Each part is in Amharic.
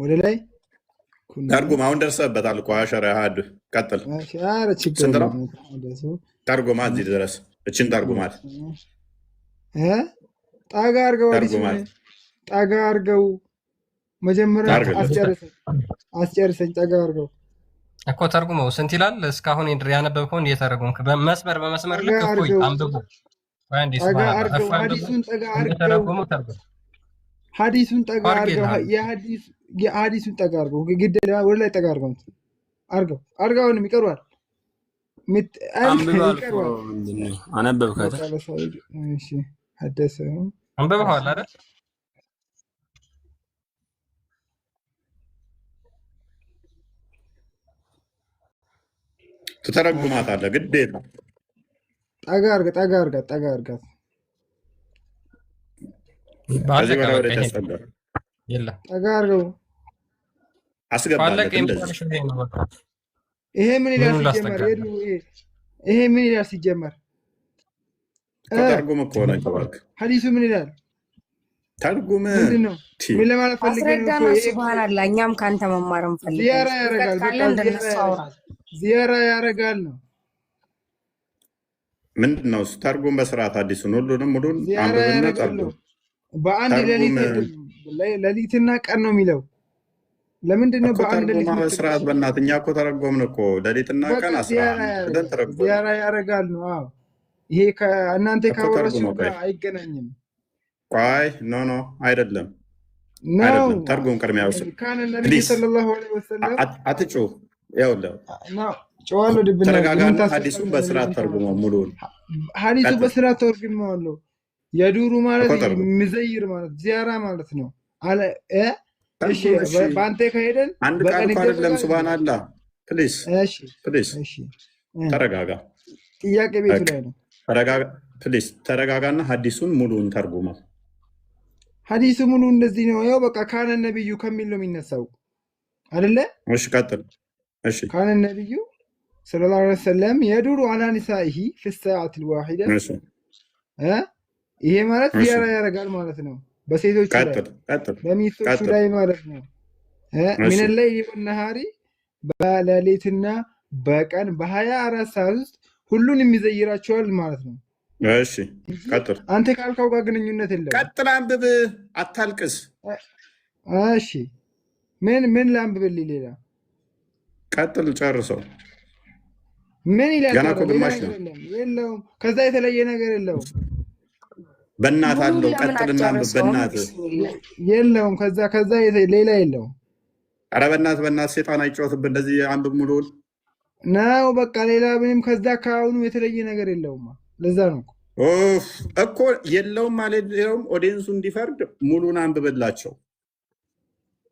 ወደ ላይ ተርጉም። አሁን ደርሰህበታል እኮ አሸረ ሀድ ቀጥል። ኧረ ችግር ስንት ነው? የለውም። ተርጉማት እዚህ ድረስ እችን ተርጉማት። ጠጋ አድርገው ተርጉማት ጠጋ አድርገው መጀመሪያ አስጨርሰኝ። ጠጋ አድርገው እኮ ተርጉመው ስንት ይላል? እስካሁን ያነበብከውን እየተረጉምክ በመስመር ልክ እፎይ አንብቡ። ሀዲሱን ጠጋ አድርገው የሀዲሱን ጠጋ አድርገው ግዴታ ወደ ላይ ጠጋ አድርገው አሁንም ይቀርባል። አነበብከት? ሀደሰ አንብበዋል አይደል? ትተረጉማታለህ ግዴታ። ጠጋ አድርጋት ከዚህ በላይ ወደ ተሰጠ ጠጋ አድርገው አስገባለት። ይሄ ምን ይላል ሲጀመር? ይሄ ምን ይላል ሲጀመር? ተርጉም እኮ ነው ተባልክ። ሀዲሱ ምን ይላል? ተርጉም ምንድን ነው? ምን ለማለት ፈልገህ ነው? ሱብሃንአላህ እኛም ካንተ መማር እንፈልጋለን። ዚያራ ያደርጋል ነው። ምንድን ነው ተርጉም በስርዓት አዲሱን ሁሉንም ሙሉን አንብብና ተርጉም። በአንድ ሌሊትና ቀን ነው የሚለው። ለምንድን ነው በአንድ ሌሊት በስርዓት? በእናትህ እኛ እኮ ተረጎምን እኮ ሌሊትና ቀን ዚያራ ያደርጋል ነው። ይሄ ከእናንተ ካወራችሁ ጋር አይገናኝም። ቆይ ኖ አይደለም። ተርጉም ቅድሚያ ውስጥ አትጩህ። ተረጋጋና ሀዲሱን በስርዓት ተርጉመው ሙሉውን። ሀዲሱ በስርዓት ተርጉመዋለሁ። የዱሩ ማለት ምዘይር ማለት ዚያራ ማለት ነው። በአንተ ከሄደን አንድ ቃል እኮ አይደለም። ሱብሃንአላህ ፕሊዝ ተረጋጋ። ጥያቄ ቤቱ ላይ ነው። ተረጋጋና ሀዲሱን ሙሉውን ተርጉመው። ሀዲሱ ሙሉ እንደዚህ ነው። ያው በቃ ካነ ነብዩ ከሚል ነው የሚነሳው አይደለ? እሺ ቀጥል። እሺ ካነ ነብዩ ሰለላሁ ዐለይሂ ወሰለም የዱሩ አላ ኒሳኢሂ ፊ ሰዓት الواحده። ይሄ ማለት ዚያራ ያደርጋል ማለት ነው። በሴቶቹ ላይ በሚስቶቹ ላይ ማለት ነው። ምን ላይ ይወነሃሪ በሌሊትና በቀን በ24 ሰዓት ውስጥ ሁሉንም ይዘይራቸዋል ማለት ነው። እሺ ቀጥል። አንተ ካልካው ጋር ግንኙነት የለም። ቀጥል፣ አንብብ፣ አታልቅስ። እሺ ምን ላንብብልኝ? ሌላ ቀጥል፣ ጨርሰው። ምን ይላል? ገና እኮ ግማሽ ነው። የለውም ከዛ የተለየ ነገር የለውም። በእናትህ አለው። ቀጥልና አንብብ። በእናትህ የለውም ከዛ ሌላ የለውም። ኧረ በእናትህ ሴጣን አይጫወትብህ። እንደዚህ አንብብ ሙሉውን ነው በቃ። ሌላ ምንም ከዛ ከአሁኑ የተለየ ነገር የለውም። ለዛ ነው እኮ የለውም ማለት የለውም። ኦዲየንሱ እንዲፈርድ ሙሉን አንብብላቸው።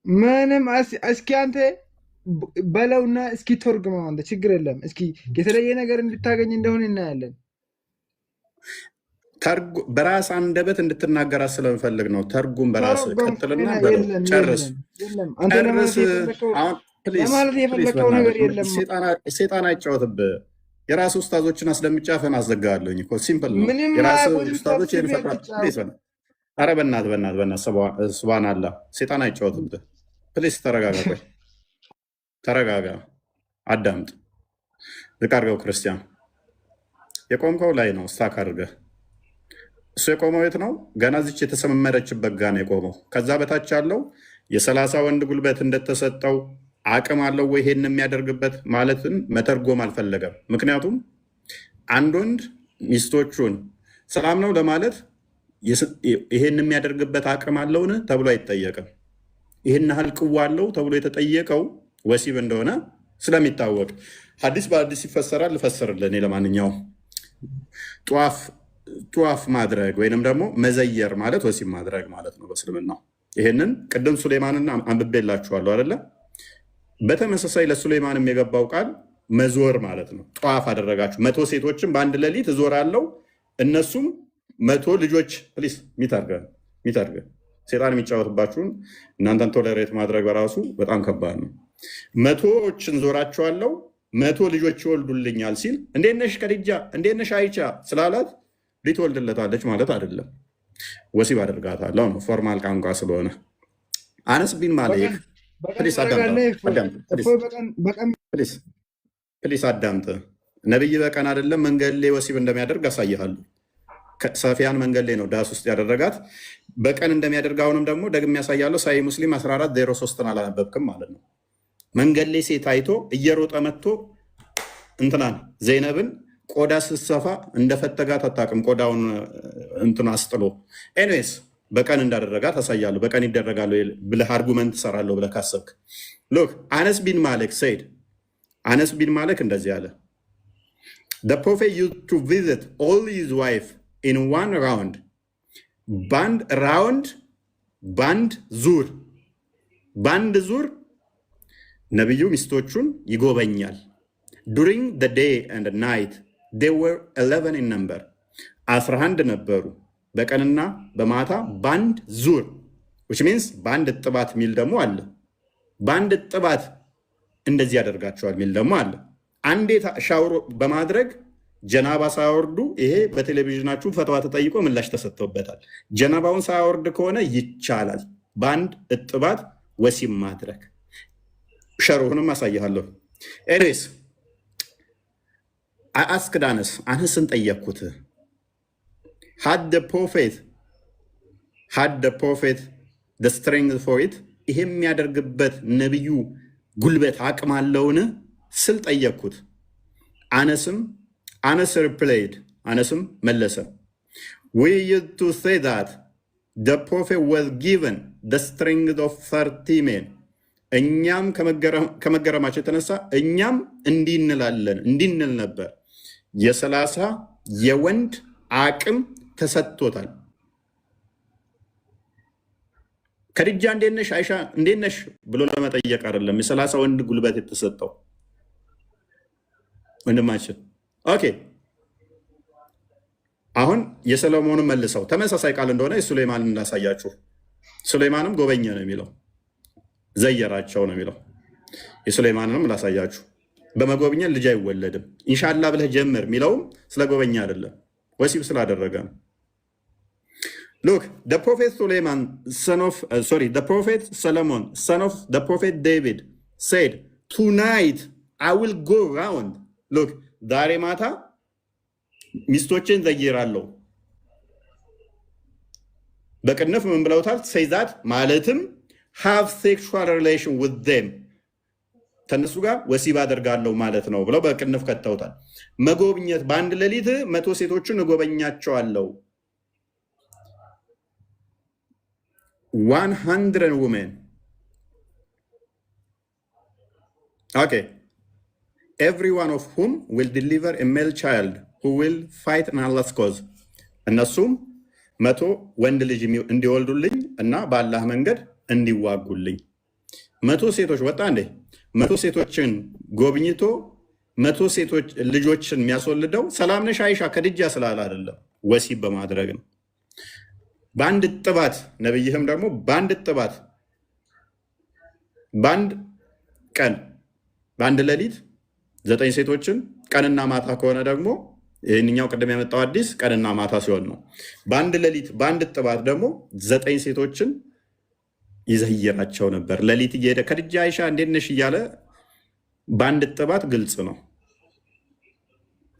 ምንም እስኪ አንተ በለውና እስኪ ተርጉመው አንተ። ችግር የለም። እስኪ የተለየ ነገር እንድታገኝ እንደሆነ እናያለን። በራስ አንደበት እንድትናገራት ስለምፈልግ ነው። ተርጉም በራስ ቀጥልና ጨርስ። ለማለት የፈለከው ነገር የለም። ሴጣን አይጫወትብህ። የራስ ኡስታዞችን አስደምጫፈን አዘጋለኝ እኮ ሲምፕል ነው። የራስ ኡስታዞች የሚፈቅራል። ኧረ በእናትህ ሱብሃንአላህ። ሴጣን አይጫወትብህ። ፕሊስ ተረጋጋ። ቆይ ተረጋጋ፣ አዳምጥ። ዝቅ አድርገው። ክርስቲያን የቆምከው ላይ ነው። ስታክ አድርገህ እሱ የቆመው የት ነው? ገና ዚች የተሰመረችበት ጋ ነው የቆመው። ከዛ በታች ያለው የ30 ወንድ ጉልበት እንደተሰጠው አቅም አለው ወይ ይሄን የሚያደርግበት ማለትን መተርጎም አልፈለገም። ምክንያቱም አንድ ወንድ ሚስቶቹን ሰላም ነው ለማለት ይሄን የሚያደርግበት አቅም አለውን ተብሎ አይጠየቅም። ይህን ያህል ቅዋ አለው ተብሎ የተጠየቀው ወሲብ እንደሆነ ስለሚታወቅ ሐዲስ በሐዲስ ይፈሰራል። ልፈስርልን። ለማንኛውም ጧፍ ማድረግ ወይንም ደግሞ መዘየር ማለት ወሲብ ማድረግ ማለት ነው በእስልምና። ይህንን ቅድም ሱሌማንን አንብቤላችኋለሁ አይደለ? በተመሳሳይ ለሱሌማንም የገባው ቃል መዞር ማለት ነው። ጧፍ አደረጋችሁ 100 ሴቶችን በአንድ ሌሊት እዞራለሁ፣ እነሱም 100 ልጆች። ፕሊስ ሚታርገ ሴጣን የሚጫወትባችሁን እናንተን ቶለሬት ማድረግ በራሱ በጣም ከባድ ነው። 100ዎችን ዞራቸዋለሁ 100 ልጆች ይወልዱልኛል ሲል እንዴት ነሽ ከዲጃ እንዴት ነሽ አይቻ ስላላት ሊትወልድለታለች ማለት አይደለም። ወሲብ አደርጋታለሁ ነው ፎርማል ቋንቋ ስለሆነ። አነስ ቢን ማሊክ ፕሊስ አዳምጥ። ነብይ በቀን አይደለም መንገድ ላይ ወሲብ እንደሚያደርግ አሳይሃለሁ። ሰፊያን መንገድ ላይ ነው ዳስ ውስጥ ያደረጋት በቀን እንደሚያደርግ አሁንም ደግሞ ደግሜ ያሳያለሁ። ሳይ ሙስሊም 1403 አላነበብክም ማለት ነው። መንገድ ላይ ሴት አይቶ እየሮጠ መጥቶ እንትናን ዘይነብን ቆዳ ስትሰፋ እንደፈተጋት አታውቅም። ቆዳውን እንትን አስጥሎ ኤኒዌይስ በቀን እንዳደረጋት አሳያለሁ። በቀን ይደረጋሉ ብለህ አርጉመንት ትሰራለሁ ብለህ ካሰብክ ሎክ አነስ ቢን ማሊክ ሰይድ አነስ ቢን ማሊክ እንደዚህ አለ the prophet used to visit all his wife in one round band ዙር ነብዩ ሚስቶቹን ይጎበኛል። during the day and the night they were 11 in number 11 ነበሩ በቀንና በማታ ባንድ ዙር which means ባንድ ጥባት ሚል ደግሞ አለ። ባንድ ጥባት እንደዚህ ያደርጋቸዋል ሚል ደግሞ አለ። አንዴ ሻውር በማድረግ ጀናባ ሳያወርዱ ይሄ በቴሌቪዥናችሁ ፈተዋ ተጠይቆ ምላሽ ተሰጥቶበታል። ጀናባውን ሳያወርድ ከሆነ ይቻላል ባንድ እጥባት ወሲብ ማድረግ። ሸሩንም አሳይሃለሁ። ኤኒዌይስ አስክዳንስ አንስን ጠየቅኩት had the prophet the strength for it ይሄ የሚያደርግበት ነብዩ ጉልበት አቅም አለውን ስል ጠየቅኩት። አነስ replied አነስም መለሰ we used to say that the prophet was given the strength of 30 men እኛም ከመገረማቸው የተነሳ እኛም እንዲንል ነበር 30 የወንድ አቅም ተሰጥቶታል። ከድጃ እንዴነሽ አይሻ እንዴነሽ ብሎ ለመጠየቅ አይደለም 30 ወንድ ጉልበት የተሰጠው ወንድማችን። ኦኬ አሁን የሰሎሞንን መልሰው ተመሳሳይ ቃል እንደሆነ የሱሌማንን እንዳሳያችሁ። ሱሌማንም ጎበኘ ነው የሚለው ዘየራቸው ነው የሚለው። የሱሌማንንም ላሳያችሁ። በመጎብኘት ልጅ አይወለድም ኢንሻአላ ብለህ ጀምር የሚለውም ስለ ጎበኛ አይደለም ወሲብ ስላደረገ ነው። Look, the prophet Solomon, the prophet Solomon, son of the prophet David, said, tonight I will go round. Look, ዛሬ ማታ ሚስቶችን ዘይራለሁ። በቅንፍ ምን ብለውታል? say that ማለትም have sexual relation with them ከነሱ ጋር ወሲብ አደርጋለሁ ማለት ነው ብለው በቅንፍ ከተውታል። መጎብኘት በአንድ ሌሊት 100 ሴቶችን እጎበኛቸዋለሁ 100 women. Okay. Every one of whom will deliver a male child who will fight in Allah's cause. እነሱም 100 ወንድ ልጅ እንዲወልዱልኝ እና በአላህ መንገድ እንዲዋጉልኝ 100 ሴቶች ወጣ እንዴ 100 ሴቶችን ጎብኝቶ 100 ሴቶች ልጆችን የሚያስወልደው ሰላም ነሽ አይሻ ከድጃ ስላለ አይደለም ወሲብ በማድረግ ነው። በአንድ ጥባት ነብይህም ደግሞ በአንድ ጥባት በአንድ ቀን በአንድ ሌሊት 9 ሴቶችን ቀንና ማታ ከሆነ ደግሞ ይህንኛው ቅድም ያመጣው አዲስ ቀንና ማታ ሲሆን ነው። በአንድ ሌሊት በአንድ ጥባት ደግሞ 9 ሴቶችን ይዘይራቸው ነበር። ሌሊት እየሄደ ከድጃ አይሻ እንዴት ነሽ እያለ በአንድ ጥባት ግልጽ ነው።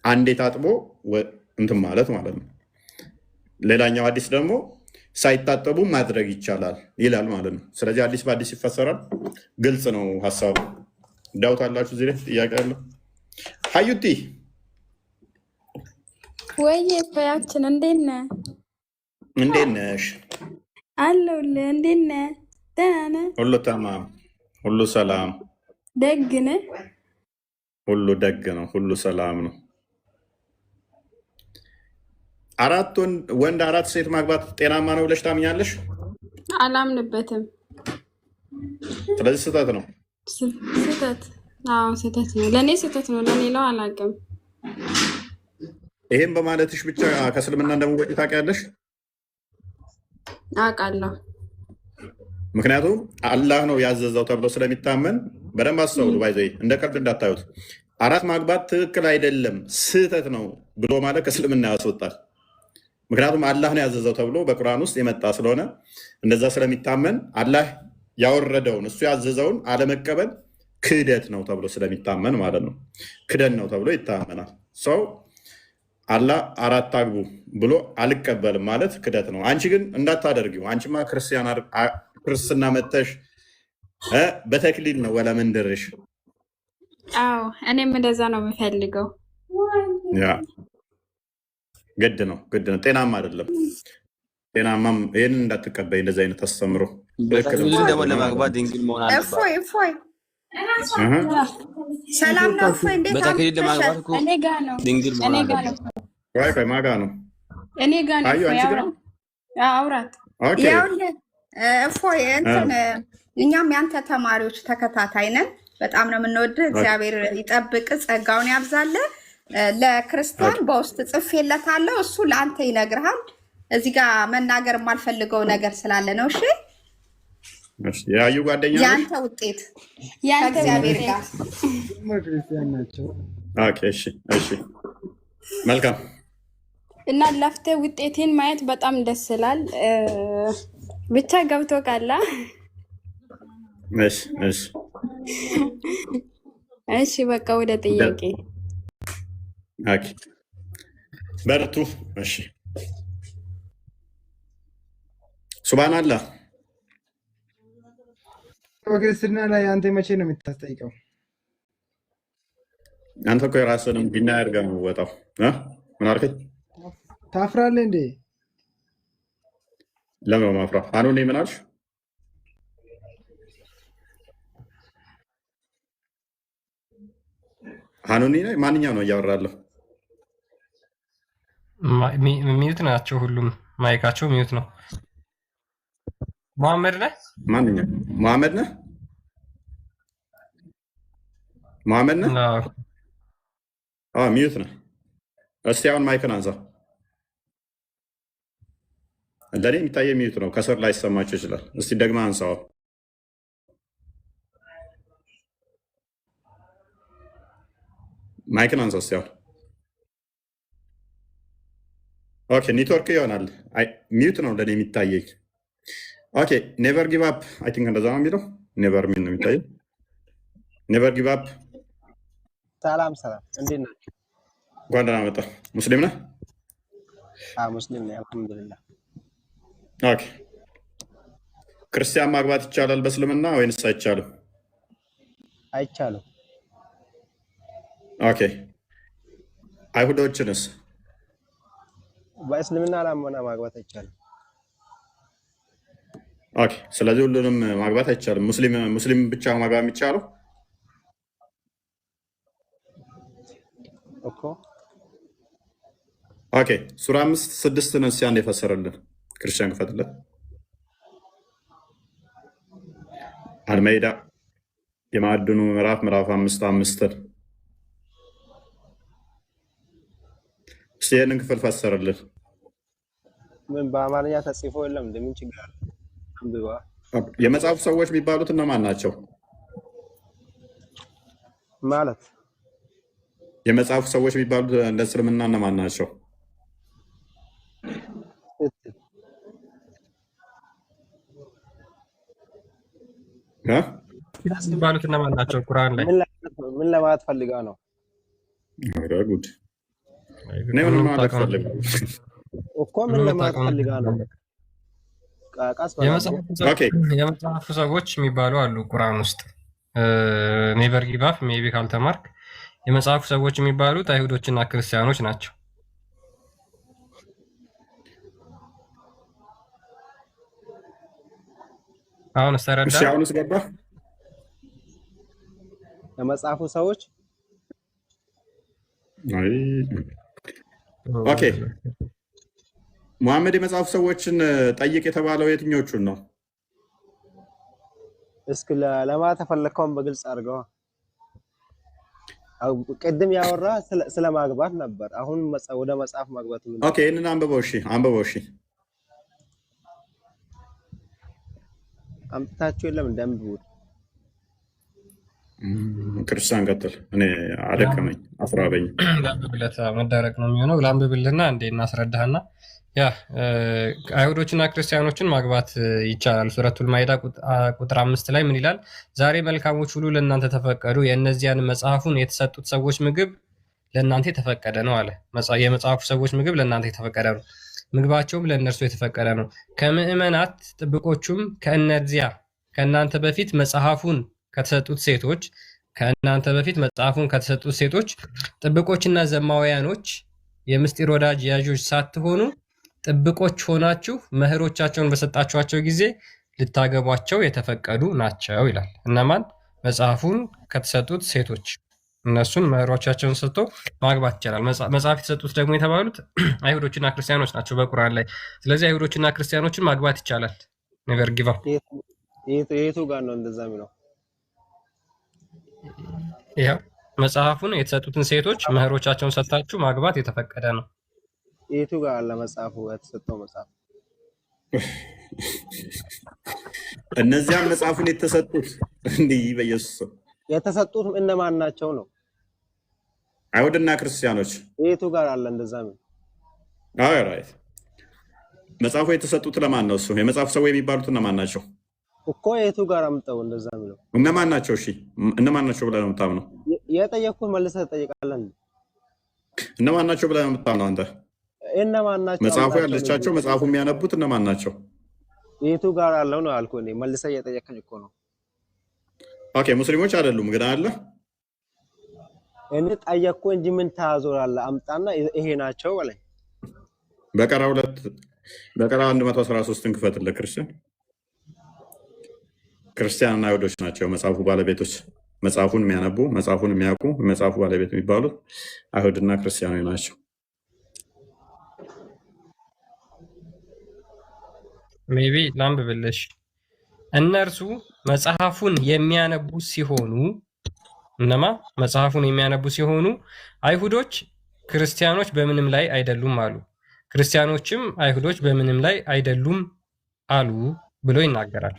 አንዴ ታጥቦ እንትን ማለት ነው። ሌላኛው አዲስ ደግሞ ሳይታጠቡ ማድረግ ይቻላል ይላል ማለት ነው። ስለዚህ አዲስ በአዲስ ይፈሰራል። ግልጽ ነው ሀሳቡ። ዳውት አላችሁ? እዚህ ላይ ጥያቄ አለ? ሀዩቲ ወይ ፈያችን እንዴት ነህ? እንዴት ነሽ? አለሁልህ። እንዴት ነህ? ደህና ነህ? ሁሉ ተማም፣ ሁሉ ሰላም። ደግ ነህ? ሁሉ ደግ ነው፣ ሁሉ ሰላም ነው። 4 ወንድ 4 ሴት ማግባት ጤናማ ነው ብለሽ ታምኛለሽ? አላምንበትም። ስለዚህ ስህተት ነው። ስህተት ነው። ለእኔ ስህተት ነው። ለሌላው አላውቅም። ይሄን በማለትሽ ብቻ ከእስልምና እንደምወጪ ታውቂያለሽ? አውቃለሁ። ምክንያቱም አላህ ነው ያዘዘው ተብሎ ስለሚታመን በደንብ አስተውሉ። ባይዘይ እንደ ቀልድ እንዳታዩት። 4 ማግባት ትክክል አይደለም ስህተት ነው ብሎ ማለት ከእስልምና ያስወጣል። ምክንያቱም አላህ ነው ያዘዘው ተብሎ በቁርአን ውስጥ የመጣ ስለሆነ እንደዛ ስለሚታመን አላህ ያወረደውን እሱ ያዘዘውን አለመቀበል ክህደት ነው ተብሎ ስለሚታመን ማለት ነው። ክህደት ነው ተብሎ ይታመናል። ሰው አላህ 4 አግቡ ብሎ አልቀበልም ማለት ክህደት ነው። አንቺ ግን እንዳታደርጊው። አንቺማ ክርስትና መተሽ በተክሊል ነው ወላ መንደርሽ። አዎ እኔም እንደዛ ነው የምፈልገው። ያ ግድ ነው። ጤናማ አይደለም። ጤናማም ይሄንን እንዳትቀበይ እንደዚህ አይነት አስተምሮ በተክሊል ደግሞ ለማግባት ድንግል መሆን አለባት። እፎይ ሰላም ነው። እፎይ እንዴት በተክሊል ለማግባት እኮ እኔ ጋር ነው ድንግል መሆን አለባት። ቆይ ማጋ ነው እኔ ጋር ነው። አዩ አንቺ ጋር አውራት ኦኬ። እፎይ እንትን እኛም ያንተ ተማሪዎች ተከታታይ ነን። በጣም ነው የምንወድህ። እግዚአብሔር ይጠብቅ፣ ጸጋውን ያብዛል። ለክርስቲያን በውስጥ ጽፌለታለሁ፣ እሱ ለአንተ ይነግርሃል። እዚህ ጋር መናገር የማልፈልገው ነገር ስላለ ነው። እሺ ያዩ ጓደኛ ያንተ ውጤት ከእግዚአብሔር ጋር ክርስቲያን ናቸው። ኦኬ እሺ መልካም እና ለፍቴ ውጤቴን ማየት በጣም ደስ ይላል። ብቻ ገብቶ ካላ እሺ በቃ ወደ ጥያቄ ኦኬ በርቱ። እሺ ሱብሃንአላህ። በክርስትና ላይ አንተ መቼ ነው የምታስጠይቀው? አንተ እኮ የራስህንም ዲና ያድርገህ ነው ወጣው። ምን አልከኝ? ታፍራለህ እንዴ? ለምን ማፍራ? አሁን ምን አልሽ? ሃኑኒ ነኝ። ማንኛው ነው እያወራለሁ? ሚዩት ናቸው ሁሉም፣ ማይካቸው ሚዩት ነው። መሐመድ ነህ? ማንኛው መሐመድ ነህ? መሐመድ ነህ? ሚዩት ነህ። እስቲ አሁን ማይክን አንሳ። ለኔ የሚታየ ሚዩት ነው። ከስር ላይ ሰማችሁ ይችላል። እስቲ ደግማ አንሳው። ማይክን አንሳ እስቲ አሁን። ኦኬ ኔትወርክ ይሆናል። ሚዩት ነው ለኔ የሚታየኝ። ኦኬ ኔቨር ጊቭ አፕ አይ ቲንክ እንደዛ ነው የሚለው። ኔቨር ሚን ነው የሚታየው። ኔቨር ጊቭ አፕ። ሰላም እንዴት ነህ? እንኳን ደህና መጣህ። ሙስሊም ነህ? ሙስሊም ነኝ አልሐምዱሊላህ። ኦኬ ክርስቲያን ማግባት ይቻላል በእስልምና ወይንስ አይቻልም? አይቻልም። ኦኬ አይሁዶችንስ? በእስልምና ላመና ማግባት አይቻልም። ኦኬ ስለዚህ ሁሉንም ማግባት አይቻልም። ሙስሊም ብቻ ማግባት የሚቻለው እኮ። ኦኬ ሱራ 5:6 ነው ሲያን የፈሰረልን ክርስቲያን ክፈትለት። አልመይዳ የማዕድኑ ምዕራፍ 5:5 እስቲ ይህንን ክፍል ፈሰረልን። ምን በአማርኛ ተጽፎ የለም? እንደምን ችግር አለ? አንብባ። የመጽሐፉ ሰዎች የሚባሉት እነማን ናቸው? ማለት የመጽሐፉ ሰዎች የሚባሉት እንደ እስልምና እነማን ናቸው? የሚባሉት እነማን ናቸው? ቁርአን ላይ ምን ለማለት ፈልጋ ነው? ጉድ እኔ ምንም ማለት ፈልጋ እኮ ምን ለማለት ፈልጋ ነው? የመጽሐፉ ሰዎች የሚባሉ አሉ ቁርአን ውስጥ። ኔቨር ጊቭ አፕ ሜቢ ካልተማርክ የመጽሐፉ ሰዎች የሚባሉት አይሁዶችና ክርስቲያኖች ናቸው። አሁን ስተረዳ አሁንስ ገባ። የመጽሐፉ ሰዎች ኦኬ ሙሐመድ የመጽሐፉ ሰዎችን ጠይቅ የተባለው የትኞቹን ነው? እስኪ ለማለት ተፈለከውን በግልጽ አድርገዋ። ቅድም ያወራ ስለ ማግባት ነበር። አሁን ወደ መጽሐፍ ማግባት ነው። ኦኬ ይሄንን አንብበው። እሺ አምጥታችሁ የለም እንደምብው ክርስቲያን ቀጥል። እኔ አደከመኝ አፍራበኝ። ላንብብለት መዳረቅ ነው የሚሆነው። ላንብብልና እንዴ እናስረዳህና ያ አይሁዶችና ክርስቲያኖችን ማግባት ይቻላል። ሱረቱል ማኢዳ ቁጥር 5 ላይ ምን ይላል? ዛሬ መልካሞች ሁሉ ለእናንተ ተፈቀዱ፣ የእነዚያን መጽሐፉን የተሰጡት ሰዎች ምግብ ለእናንተ የተፈቀደ ነው አለ። የመጽሐፉ ሰዎች ምግብ ለእናንተ የተፈቀደ ነው፣ ምግባቸውም ለእነርሱ የተፈቀደ ነው። ከምዕመናት ጥብቆቹም ከእነዚያ ከእናንተ በፊት መጽሐፉን ከተሰጡት ሴቶች ጥብቆችና ዘማውያኖች የምስጢር ወዳጅ ያዦች ሳትሆኑ ጥብቆች ሆናችሁ መህሮቻቸውን በሰጣችኋቸው ጊዜ ልታገቧቸው የተፈቀዱ ናቸው ይላል። እነማን? መጽሐፉን ከተሰጡት ሴቶች፣ እነሱን መህሮቻቸውን ሰጥቶ ማግባት ይቻላል። መጽሐፍ የተሰጡት ደግሞ የተባሉት አይሁዶችና ክርስቲያኖች ናቸው በቁርአን ላይ። ስለዚህ አይሁዶችና ክርስቲያኖችን ማግባት ይቻላል። ነገር ጊቫ የቱ ጋር ነው እንደዛ የሚለው? ይኸው መጽሐፉን የተሰጡትን ሴቶች መህሮቻቸውን ሰጥታችሁ ማግባት የተፈቀደ ነው። የቱ ጋር አለ መጽሐፉ? የተሰጠው መጽሐፍ እነዚያም መጽሐፉን የተሰጡት እንዲህ በኢየሱስ የተሰጡት እነማን ናቸው ነው? አይሁድና ክርስቲያኖች። የቱ ጋር አለ እንደዛ የሚለው? አይ ራይት። መጽሐፉ የተሰጡት ለማን ነው? እሱ የመጽሐፉ ሰው የሚባሉት እነማን ናቸው እኮ? የቱ ጋር አምጠው እንደዛ የሚለው እነማን ናቸው? እሺ እነማን ናቸው ብለህ ነው የምታምነው? የጠየቅኩህ መልሰህ ትጠይቃለህ። እነማን ናቸው ብለህ ነው የምታምነው አንተ? እነማን ናቸው? መጽሐፉ ያለቻቸው መጽሐፉ የሚያነቡት እነማን ናቸው? የቱ ጋር አለው ነው ያልኩህ። እኔ መልሰህ እየጠየቀኝ እኮ ነው። ኦኬ ሙስሊሞች አይደሉም ግን አለ። እኔ ጠየቅኩህ እንጂ ምን ታዞራለህ? አምጣና ይሄ ናቸው በላይ። በቀራ 113ን ክፈትልህ። ክርስቲያንና አይሁዶች ናቸው መጽሐፉ ባለቤቶች። መጽሐፉን የሚያነቡ መጽሐፉን የሚያውቁ መጽሐፉ ባለቤት የሚባሉት አይሁድና ክርስቲያኖች ናቸው። ሜቢ ላንብብልሽ። እነርሱ መጽሐፉን የሚያነቡ ሲሆኑ እነማ መጽሐፉን የሚያነቡ ሲሆኑ አይሁዶች ክርስቲያኖች በምንም ላይ አይደሉም አሉ፣ ክርስቲያኖችም አይሁዶች በምንም ላይ አይደሉም አሉ ብሎ ይናገራል።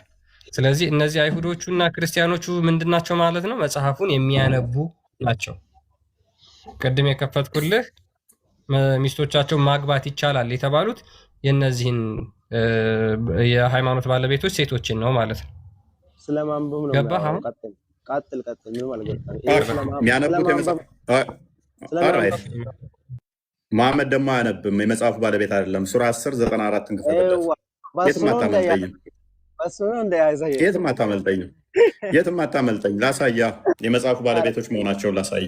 ስለዚህ እነዚህ አይሁዶቹ እና ክርስቲያኖቹ ምንድናቸው ማለት ነው? መጽሐፉን የሚያነቡ ናቸው። ቅድም የከፈትኩልህ ሚስቶቻቸውን ማግባት ይቻላል የተባሉት የእነዚህን የሃይማኖት ባለቤቶች ሴቶችን ነው ማለት ነው። ስለማንበብ ነው። ገባህ? አሁን ቀጥል። ምን ማለት ነው? መሐመድ ደግሞ አያነብም፣ የመጽሐፉ ባለቤት አይደለም። ሱራ 10:94 ክፈትለት። የትም አታመልጠኝ። ላሳያ የመጽሐፉ ባለቤቶች መሆናቸውን ላሳይ።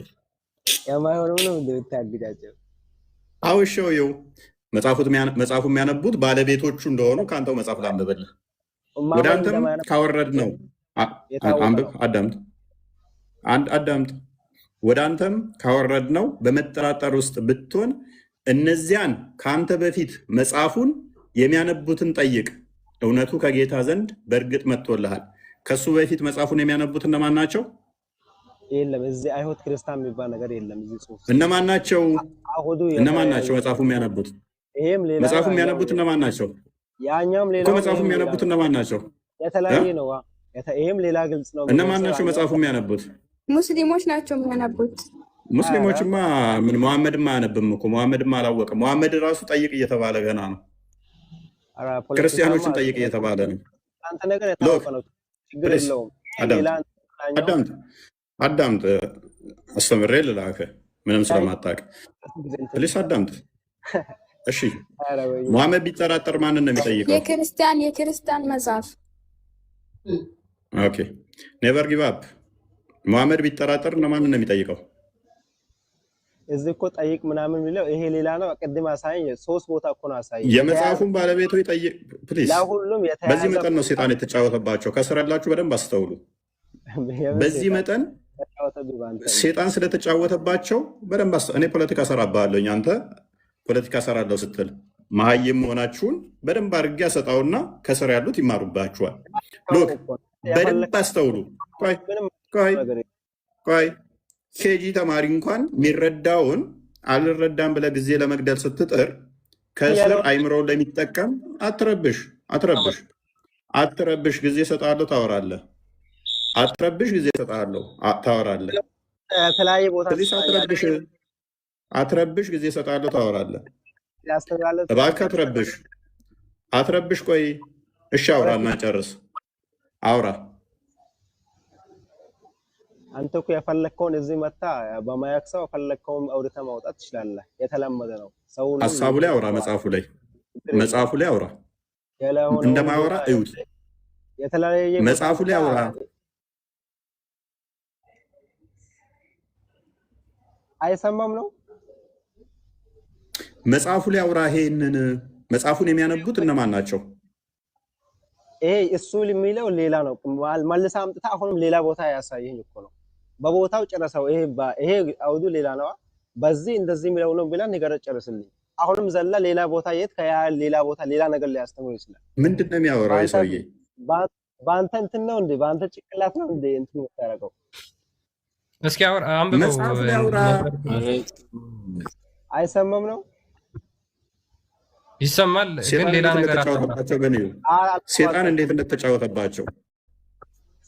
አውሸው መጽሐፉ የሚያነቡት ባለቤቶቹ እንደሆኑ ከአንተው መጽሐፍ ላንብብልህ። ወደ አንተም ካወረድ ነው አንብብ፣ አዳምጥ። ወደ አንተም ካወረድ ነው በመጠራጠር ውስጥ ብትሆን እነዚያን ከአንተ በፊት መጽሐፉን የሚያነቡትን ጠይቅ፣ እውነቱ ከጌታ ዘንድ በእርግጥ መጥቶልሃል። ከሱ በፊት መጽሐፉን የሚያነቡት እነማን ናቸው? የለም እዚህ አይሁድ ክርስቲያን የሚባል ነገር የለም። እዚህ ጽሑፍ እነማን ናቸው? መጽሐፉ የሚያነቡት መጽሐፉ የሚያነቡት እነማን ናቸው? ያኛም ሌላ መጽሐፉ የሚያነቡት እነማን ናቸው? የተለያየ ነው። ይሄም ሌላ ግልጽ ነው። እነማን ናቸው መጽሐፉ የሚያነቡት? ሙስሊሞች ናቸው የሚያነቡት። ሙስሊሞችማ ምን መሐመድማ አያነብም እኮ። መሐመድማ አላወቅም። መሐመድ ራሱ ጠይቅ እየተባለ ገና ነው። ክርስቲያኖችን ጠይቅ እየተባለ ነው። አንተ ነገር የታወቀ ነው። ችግር የለውም። አዳምጥ። አስተምሬ ልላክህ ምንም ስለማታውቅ ፕሊስ አዳምጥ። እሺ መሐመድ ቢጠራጠር ማንን ነው የሚጠይቀው? የክርስቲያን መጽሐፍ። ኦኬ ኔቨር ጊቭ አፕ። መሐመድ ቢጠራጠር ማንን ነው የሚጠይቀው? እዚህ እኮ ጠይቅ ምናምን የሚለው ይሄ ሌላ ነው። ቅድም አሳየኝ። 3 ቦታ እኮ ነው አሳየኝ። የመጽሐፉን ባለቤቱ ይጠይቅ ፕሊስ። በዚህ መጠን ነው ሴጣን የተጫወተባቸው። ከስር ያላችሁ በደንብ አስተውሉ። በዚህ መጠን ሴጣን ስለተጫወተባቸው በደንብ እኔ ፖለቲካ ሰራብሃለሁኝ። አንተ ፖለቲካ ሰራለሁ ስትል መሀይም መሆናችሁን በደንብ አድርጌ ያሰጣውና ከስር ያሉት ይማሩባችኋል። ሎክ በደንብ አስተውሉ። ቆይ ኬጂ ተማሪ እንኳን የሚረዳውን አልረዳም ብለህ ጊዜ ለመግደል ስትጥር ከስር አይምሮውን ለሚጠቀም አትረብሽ። ጊዜ ሰጣለሁ፣ ታወራለህ። አትረብሽ፣ ጊዜ እሰጥሃለሁ፣ ታወራለህ። የተለያየ ቦታ አትረብሽ፣ ጊዜ እሰጥሃለሁ፣ ታወራለህ። እባክህ አትረብሽ። ቆይ እሺ፣ አውራና ጨርስ። አውራ። አንተ እኮ የፈለግከውን እዚህ መታ በማያክ ሰው የፈለግከውን አውርተህ ማውጣት ትችላለህ። የተለመደ ነው። ሰው ሀሳቡ ላይ አውራ። መጽሐፉ ላይ አውራ። እንደማያወራ እዩት። የተለያየ መጽሐፉ ላይ አውራ። አይሰማም ነው መጽሐፉ ላይ አውራ። ይሄንን መጽሐፉን የሚያነቡት እነማን ናቸው? ይሄ እሱ የሚለው ሌላ ነው። መልሰህ አምጥተህ አሁንም ሌላ ቦታ ያሳየኝ እኮ ነው። በቦታው ጨረሰው። ይሄ አውዱ ሌላ ነው። በዚህ እንደዚህ የሚለው ነው ብላ ነገር ጨርስልኝ። አሁንም ዘላ ሌላ ቦታ የት ሌላ ቦታ ሌላ ነገር ሊያስተምር ይችላል። ምንድን ነው የሚያወራው ሰውዬ? በአንተ እንትን ነው እንዴ? በአንተ ጭቅላት ነው እንዴ እንትን የምታደርገው? እስኪ አንብበው። አይሰማም ነው? ይሰማል፣ ግን ሌላ ነገር ሴጣን እንዴት እንደተጫወተባቸው።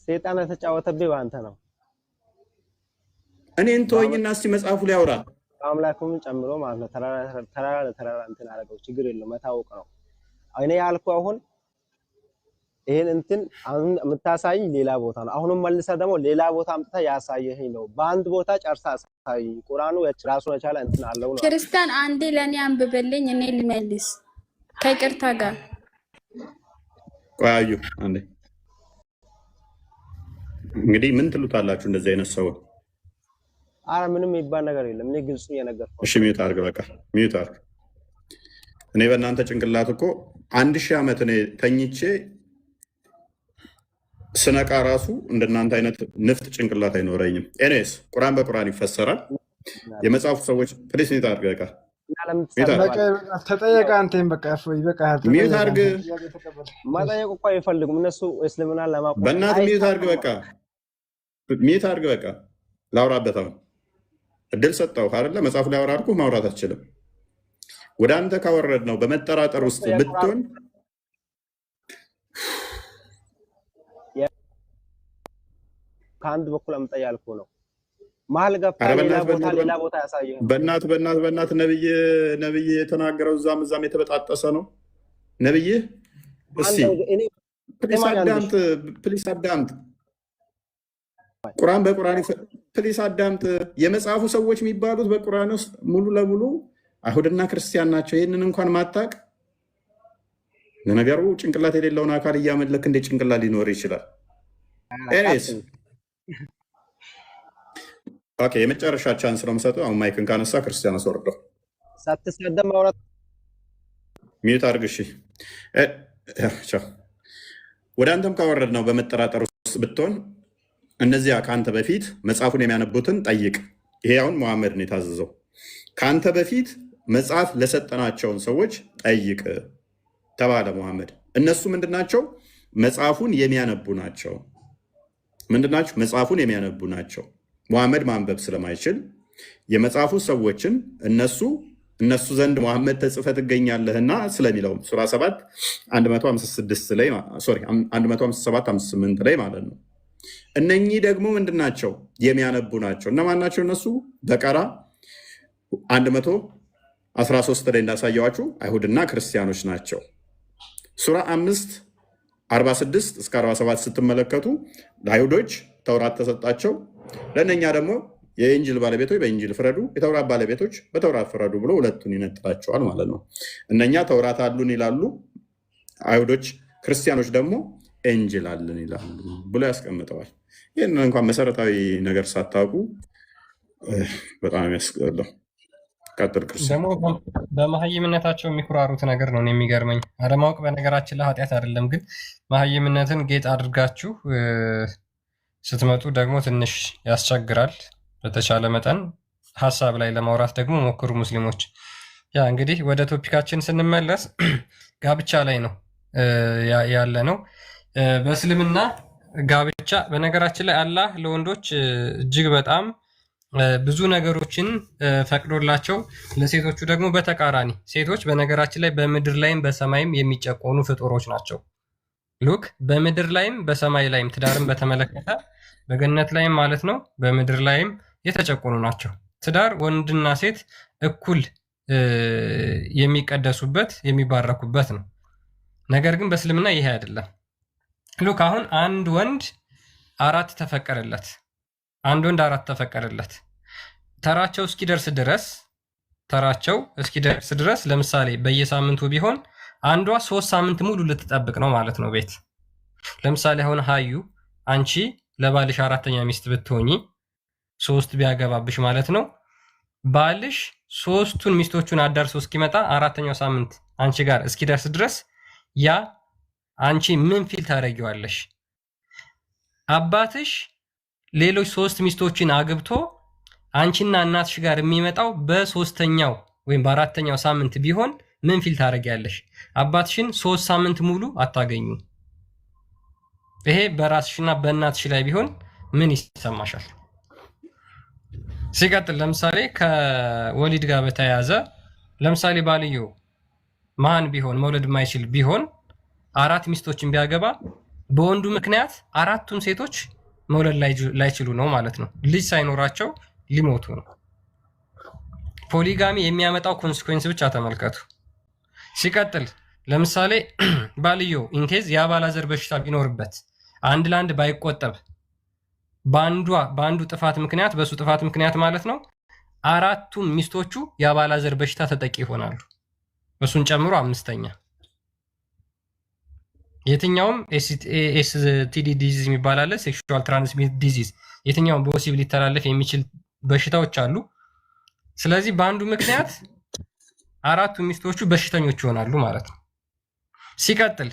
ሴጣን የተጫወተብህ በአንተ ነው። እኔን ተወኝና እስቲ መጽሐፉ ላይ አውራ። አምላኩን ጨምሮ ማለት ነው። ተራራ ለተራራ እንትን አደረገው። ችግር የለውም፣ መታወቅ ነው። እኔ ያልኩህ አሁን ይሄን እንትን አሁን የምታሳይ ሌላ ቦታ ነው። አሁንም መልሰህ ደግሞ ሌላ ቦታ አምጥተህ ያሳየኸኝ ነው። በአንድ ቦታ ጨርሰህ አሳይ። ቁርአኑ ራሱን የቻለ እንትን አለው ነው። ክርስቲያን አንዴ ለእኔ አንብብልኝ፣ እኔ ልመልስ ከይቅርታ ጋር። ቆያዩ አንዴ። እንግዲህ ምን ትሉታላችሁ እንደዚህ አይነት ሰው? አረ ምንም የሚባል ነገር የለም። እኔ ግልጹ እየነገርኩህ። እሺ ሚዩት አድርግ፣ በቃ ሚዩት አድርግ። እኔ በእናንተ ጭንቅላት እኮ 1000 ዓመት እኔ ተኝቼ ስነቃ ራሱ እንደናንተ አይነት ንፍጥ ጭንቅላት አይኖረኝም። ኤኔስ ቁርአን በቁርአን ይፈሰራል። የመጽሐፉ ሰዎች ፕሊስ ሚዩት አድርግ፣ በቃ ተጠየቀ። አንተም በቃ ይበቃል። ሚዩት አድርግ። ማጠየቅ እኮ አይፈልጉም እነሱ እስልምና ለማቆም። በእናትህ ሚዩት አድርግ፣ በቃ ሚዩት አድርግ፣ በቃ ላውራበት። አሁን እድል ሰጠው አይደለ? መጽሐፉ ላይ አውራ አልኩህ፣ ማውራት አትችልም። ወደ አንተ ካወረድ ነው በመጠራጠር ውስጥ ብትሆን ከአንድ በኩል አምጣ ያልኩህ ነው። መሀል ገብታ ሌላ ቦታ ያሳየህ። በእናት ነብይ የተናገረው እዛም የተበጣጠሰ ነው። ነብይ እስኪ ፕሊስ አዳምጥ። ቁርአን በቁርአን ፕሊስ አዳምጥ። የመጽሐፉ ሰዎች የሚባሉት በቁርአን ውስጥ ሙሉ ለሙሉ አይሁድና ክርስቲያን ናቸው። ይህንን እንኳን ማታቅ። ለነገሩ ጭንቅላት የሌለውን አካል እያመለክ እንደ ጭንቅላት ሊኖር ይችላል? ኤኒዌይስ ኦኬ፣ የመጨረሻ ቻንስ ነው የምሰጠው። አሁን ማይክን ካነሳ ክርስቲያን አስወርደው። ሳትሳደብ ማውራት ሚዩት አድርግ። እሺ፣ ወደ አንተም ካወረድ ነው በመጠራጠር ውስጥ ብትሆን እነዚያ ከአንተ በፊት መጽሐፉን የሚያነቡትን ጠይቅ። ይሄ አሁን መሐመድ ነው የታዘዘው። ከአንተ በፊት መጽሐፍ ለሰጠናቸውን ሰዎች ጠይቅ ተባለ መሐመድ። እነሱ ምንድናቸው? መጽሐፉን የሚያነቡ ናቸው። ምንድናቸው? መጽሐፉን የሚያነቡ ናቸው። መሐመድ ማንበብ ስለማይችል የመጽሐፉ ሰዎችን እነሱ ዘንድ መሐመድ ተጽፈ ትገኛለህና ስለሚለው ሱራ 7 157 ላይ ማለት ነው። እነኚህ ደግሞ ምንድናቸው? የሚያነቡ ናቸው። እነማን ናቸው እነሱ? በቀራ 113 ላይ እንዳሳየዋችሁ አይሁድና ክርስቲያኖች ናቸው። ሱራ 5:46 እስከ 47 ስትመለከቱ ለአይሁዶች ተውራት ተሰጣቸው፣ ለእነኛ ደግሞ የኢንጅል ባለቤቶች በኢንጅል ፍረዱ፣ የተውራት ባለቤቶች በተውራት ፍረዱ ብሎ ሁለቱን ይነጥላቸዋል ማለት ነው። እነኛ ተውራት አሉን ይላሉ፣ አይሁዶች ክርስቲያኖች ደግሞ ኢንጅል አለን ይላሉ ብሎ ያስቀምጠዋል። ይህንን እንኳን መሰረታዊ ነገር ሳታውቁ በጣም የሚያስቀለው። ቀጥል ክርስቲያን። ደግሞ በመሀይምነታቸው የሚኩራሩት ነገር ነው የሚገርመኝ። አለማወቅ በነገራችን ላይ ኃጢአት አይደለም፣ ግን መሀይምነትን ጌጥ አድርጋችሁ ስትመጡ ደግሞ ትንሽ ያስቸግራል። በተቻለ መጠን ሀሳብ ላይ ለማውራት ደግሞ ሞክሩ ሙስሊሞች። ያ እንግዲህ ወደ ቶፒካችን ስንመለስ ጋብቻ ላይ ነው ያለ ነው። በእስልምና ጋብቻ በነገራችን ላይ አላህ ለወንዶች እጅግ በጣም ብዙ ነገሮችን ፈቅዶላቸው፣ ለሴቶቹ ደግሞ በተቃራኒ። ሴቶች በነገራችን ላይ በምድር ላይም በሰማይም የሚጨቆኑ ፍጡሮች ናቸው። ሉክ በምድር ላይም በሰማይ ላይም ትዳርን በተመለከተ በገነት ላይም ማለት ነው በምድር ላይም የተጨቆኑ ናቸው። ትዳር ወንድና ሴት እኩል የሚቀደሱበት የሚባረኩበት ነው። ነገር ግን በእስልምና ይሄ አይደለም። ሉክ አሁን አንድ ወንድ አራት ተፈቀደለት። ተራቸው እስኪደርስ ድረስ ለምሳሌ በየሳምንቱ ቢሆን አንዷ 3 ሳምንት ሙሉ ልትጠብቅ ነው ማለት ነው ቤት። ለምሳሌ አሁን ሀዩ አንቺ ለባልሽ አራተኛ ሚስት ብትሆኚ 3 ቢያገባብሽ ማለት ነው ባልሽ 3ቱን ሚስቶቹን አዳርሶ እስኪመጣ አራተኛው ሳምንት አንቺ ጋር እስኪደርስ ድረስ ያ አንቺ ምን ፊል ታደርጊዋለሽ? አባትሽ ሌሎች 3 ሚስቶችን አግብቶ አንቺና እናትሽ ጋር የሚመጣው በ3ኛው ወይም በ4ኛው ሳምንት ቢሆን ምን ፊል ታደርጊያለሽ? አባትሽን 3 ሳምንት ሙሉ አታገኙ። ይሄ በራስሽና በእናትሽ ላይ ቢሆን ምን ይሰማሻል? ሲቀጥል ለምሳሌ ከወሊድ ጋር በተያያዘ ለምሳሌ ባልየው መሃን ቢሆን መውለድ የማይችል ቢሆን 4 ሚስቶችን ቢያገባ በወንዱ ምክንያት 4ቱም ሴቶች መውለድ ላይችሉ ነው ማለት ነው። ልጅ ሳይኖራቸው ሊሞቱ ነው። ፖሊጋሚ የሚያመጣው ኮንሲኩዌንስ ብቻ ተመልከቱ። ሲቀጥል ለምሳሌ ባልየው ኢንኬዝ የአባላዘር በሽታ ቢኖርበት አንድ ለአንድ ባይቆጠብ በአንዱ ጥፋት ምክንያት በሱ ጥፋት ምክንያት ማለት ነው 4ቱም ሚስቶቹ የአባላዘር በሽታ ተጠቂ ይሆናሉ። እሱን ጨምሮ 5ኛ የትኛውም ኤስቲዲ ዲዚዝ የሚባል አለ፣ ሴክሹዋል ትራንስሚት ዲዚዝ። የትኛውም በወሲብ ሊተላለፍ የሚችል በሽታዎች አሉ። ስለዚህ በአንዱ ምክንያት 4ቱ ሚስቶቹ በሽተኞች ይሆናሉ ማለት ነው። ሲቀጥል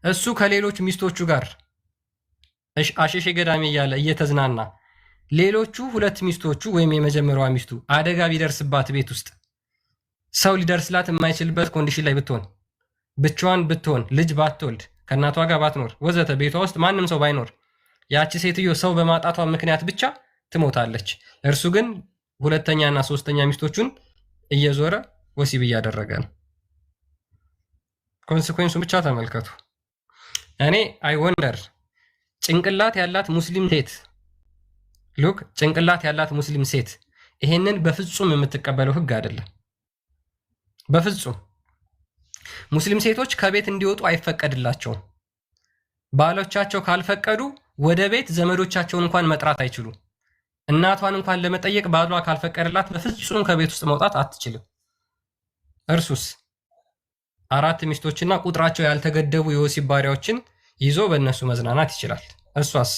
እሱ ከሌሎች ሚስቶቹ ጋር አሸሼ ገዳሜ እያለ እየተዝናና ሌሎቹ 2 ሚስቶቹ ወይም የመጀመሪያዋ ሚስቱ አደጋ ቢደርስባት ቤት ውስጥ ሰው ሊደርስላት የማይችልበት ኮንዲሽን ላይ ብትሆን፣ ብቻዋን ብትሆን፣ ልጅ ባትወልድ፣ ከእናቷ ጋር ባትኖር ወዘተ ቤቷ ውስጥ ማንም ሰው ባይኖር ያቺ ሴትዮ ሰው በማጣቷ ምክንያት ብቻ ትሞታለች። እርሱ ግን 2ኛና 3ኛ ሚስቶቹን እየዞረ ወሲብ እያደረገ ነው። ኮንሲኩዌንሱን ብቻ ተመልከቱ። እኔ አይ ወንደር ጭንቅላት ያላት ሙስሊም ሴት ይሄንን በፍጹም የምትቀበለው ህግ አይደለም። በፍጹም ሙስሊም ሴቶች ከቤት እንዲወጡ አይፈቀድላቸውም። ባሎቻቸው ካልፈቀዱ ወደ ቤት ዘመዶቻቸውን እንኳን መጥራት አይችሉም። እናቷን እንኳን ለመጠየቅ ባሏ ካልፈቀደላት በፍጹም ከቤት ውስጥ መውጣት አትችልም። እርሱስ 4 ሚስቶችና ቁጥራቸው ያልተገደቡ የወሲብ ባሪያዎችን ይዞ በእነሱ መዝናናት ይችላል። እሷስ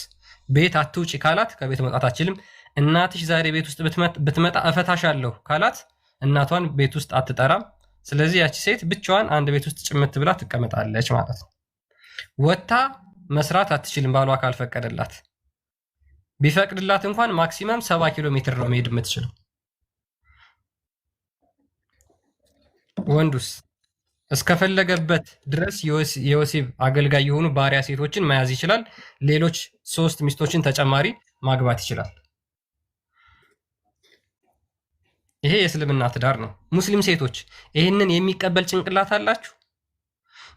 ቤት አትውጪ ካላት ከቤት መውጣት አትችልም። እናትሽ ዛሬ ቤት ውስጥ ብትመጣ እፈታሻለሁ ካላት እናቷን ቤት ውስጥ አትጠራም። ስለዚህ ያቺ ሴት ብቻዋን አንድ ቤት ውስጥ ጭምት ብላ ትቀመጣለች ማለት ነው። ወታ መስራት አትችልም ባሏ ካልፈቀደላት። ቢፈቅድላት እንኳን ማክሲመም 70 ኪሎ ሜትር ነው መሄድ የምትችለው። ወንዱስ እስከፈለገበት ድረስ የወሲብ አገልጋይ የሆኑ ባሪያ ሴቶችን መያዝ ይችላል። ሌሎች 3 ሚስቶችን ተጨማሪ ማግባት ይችላል። ይሄ የእስልምና ትዳር ነው። ሙስሊም ሴቶች ይህንን የሚቀበል ጭንቅላት አላችሁ?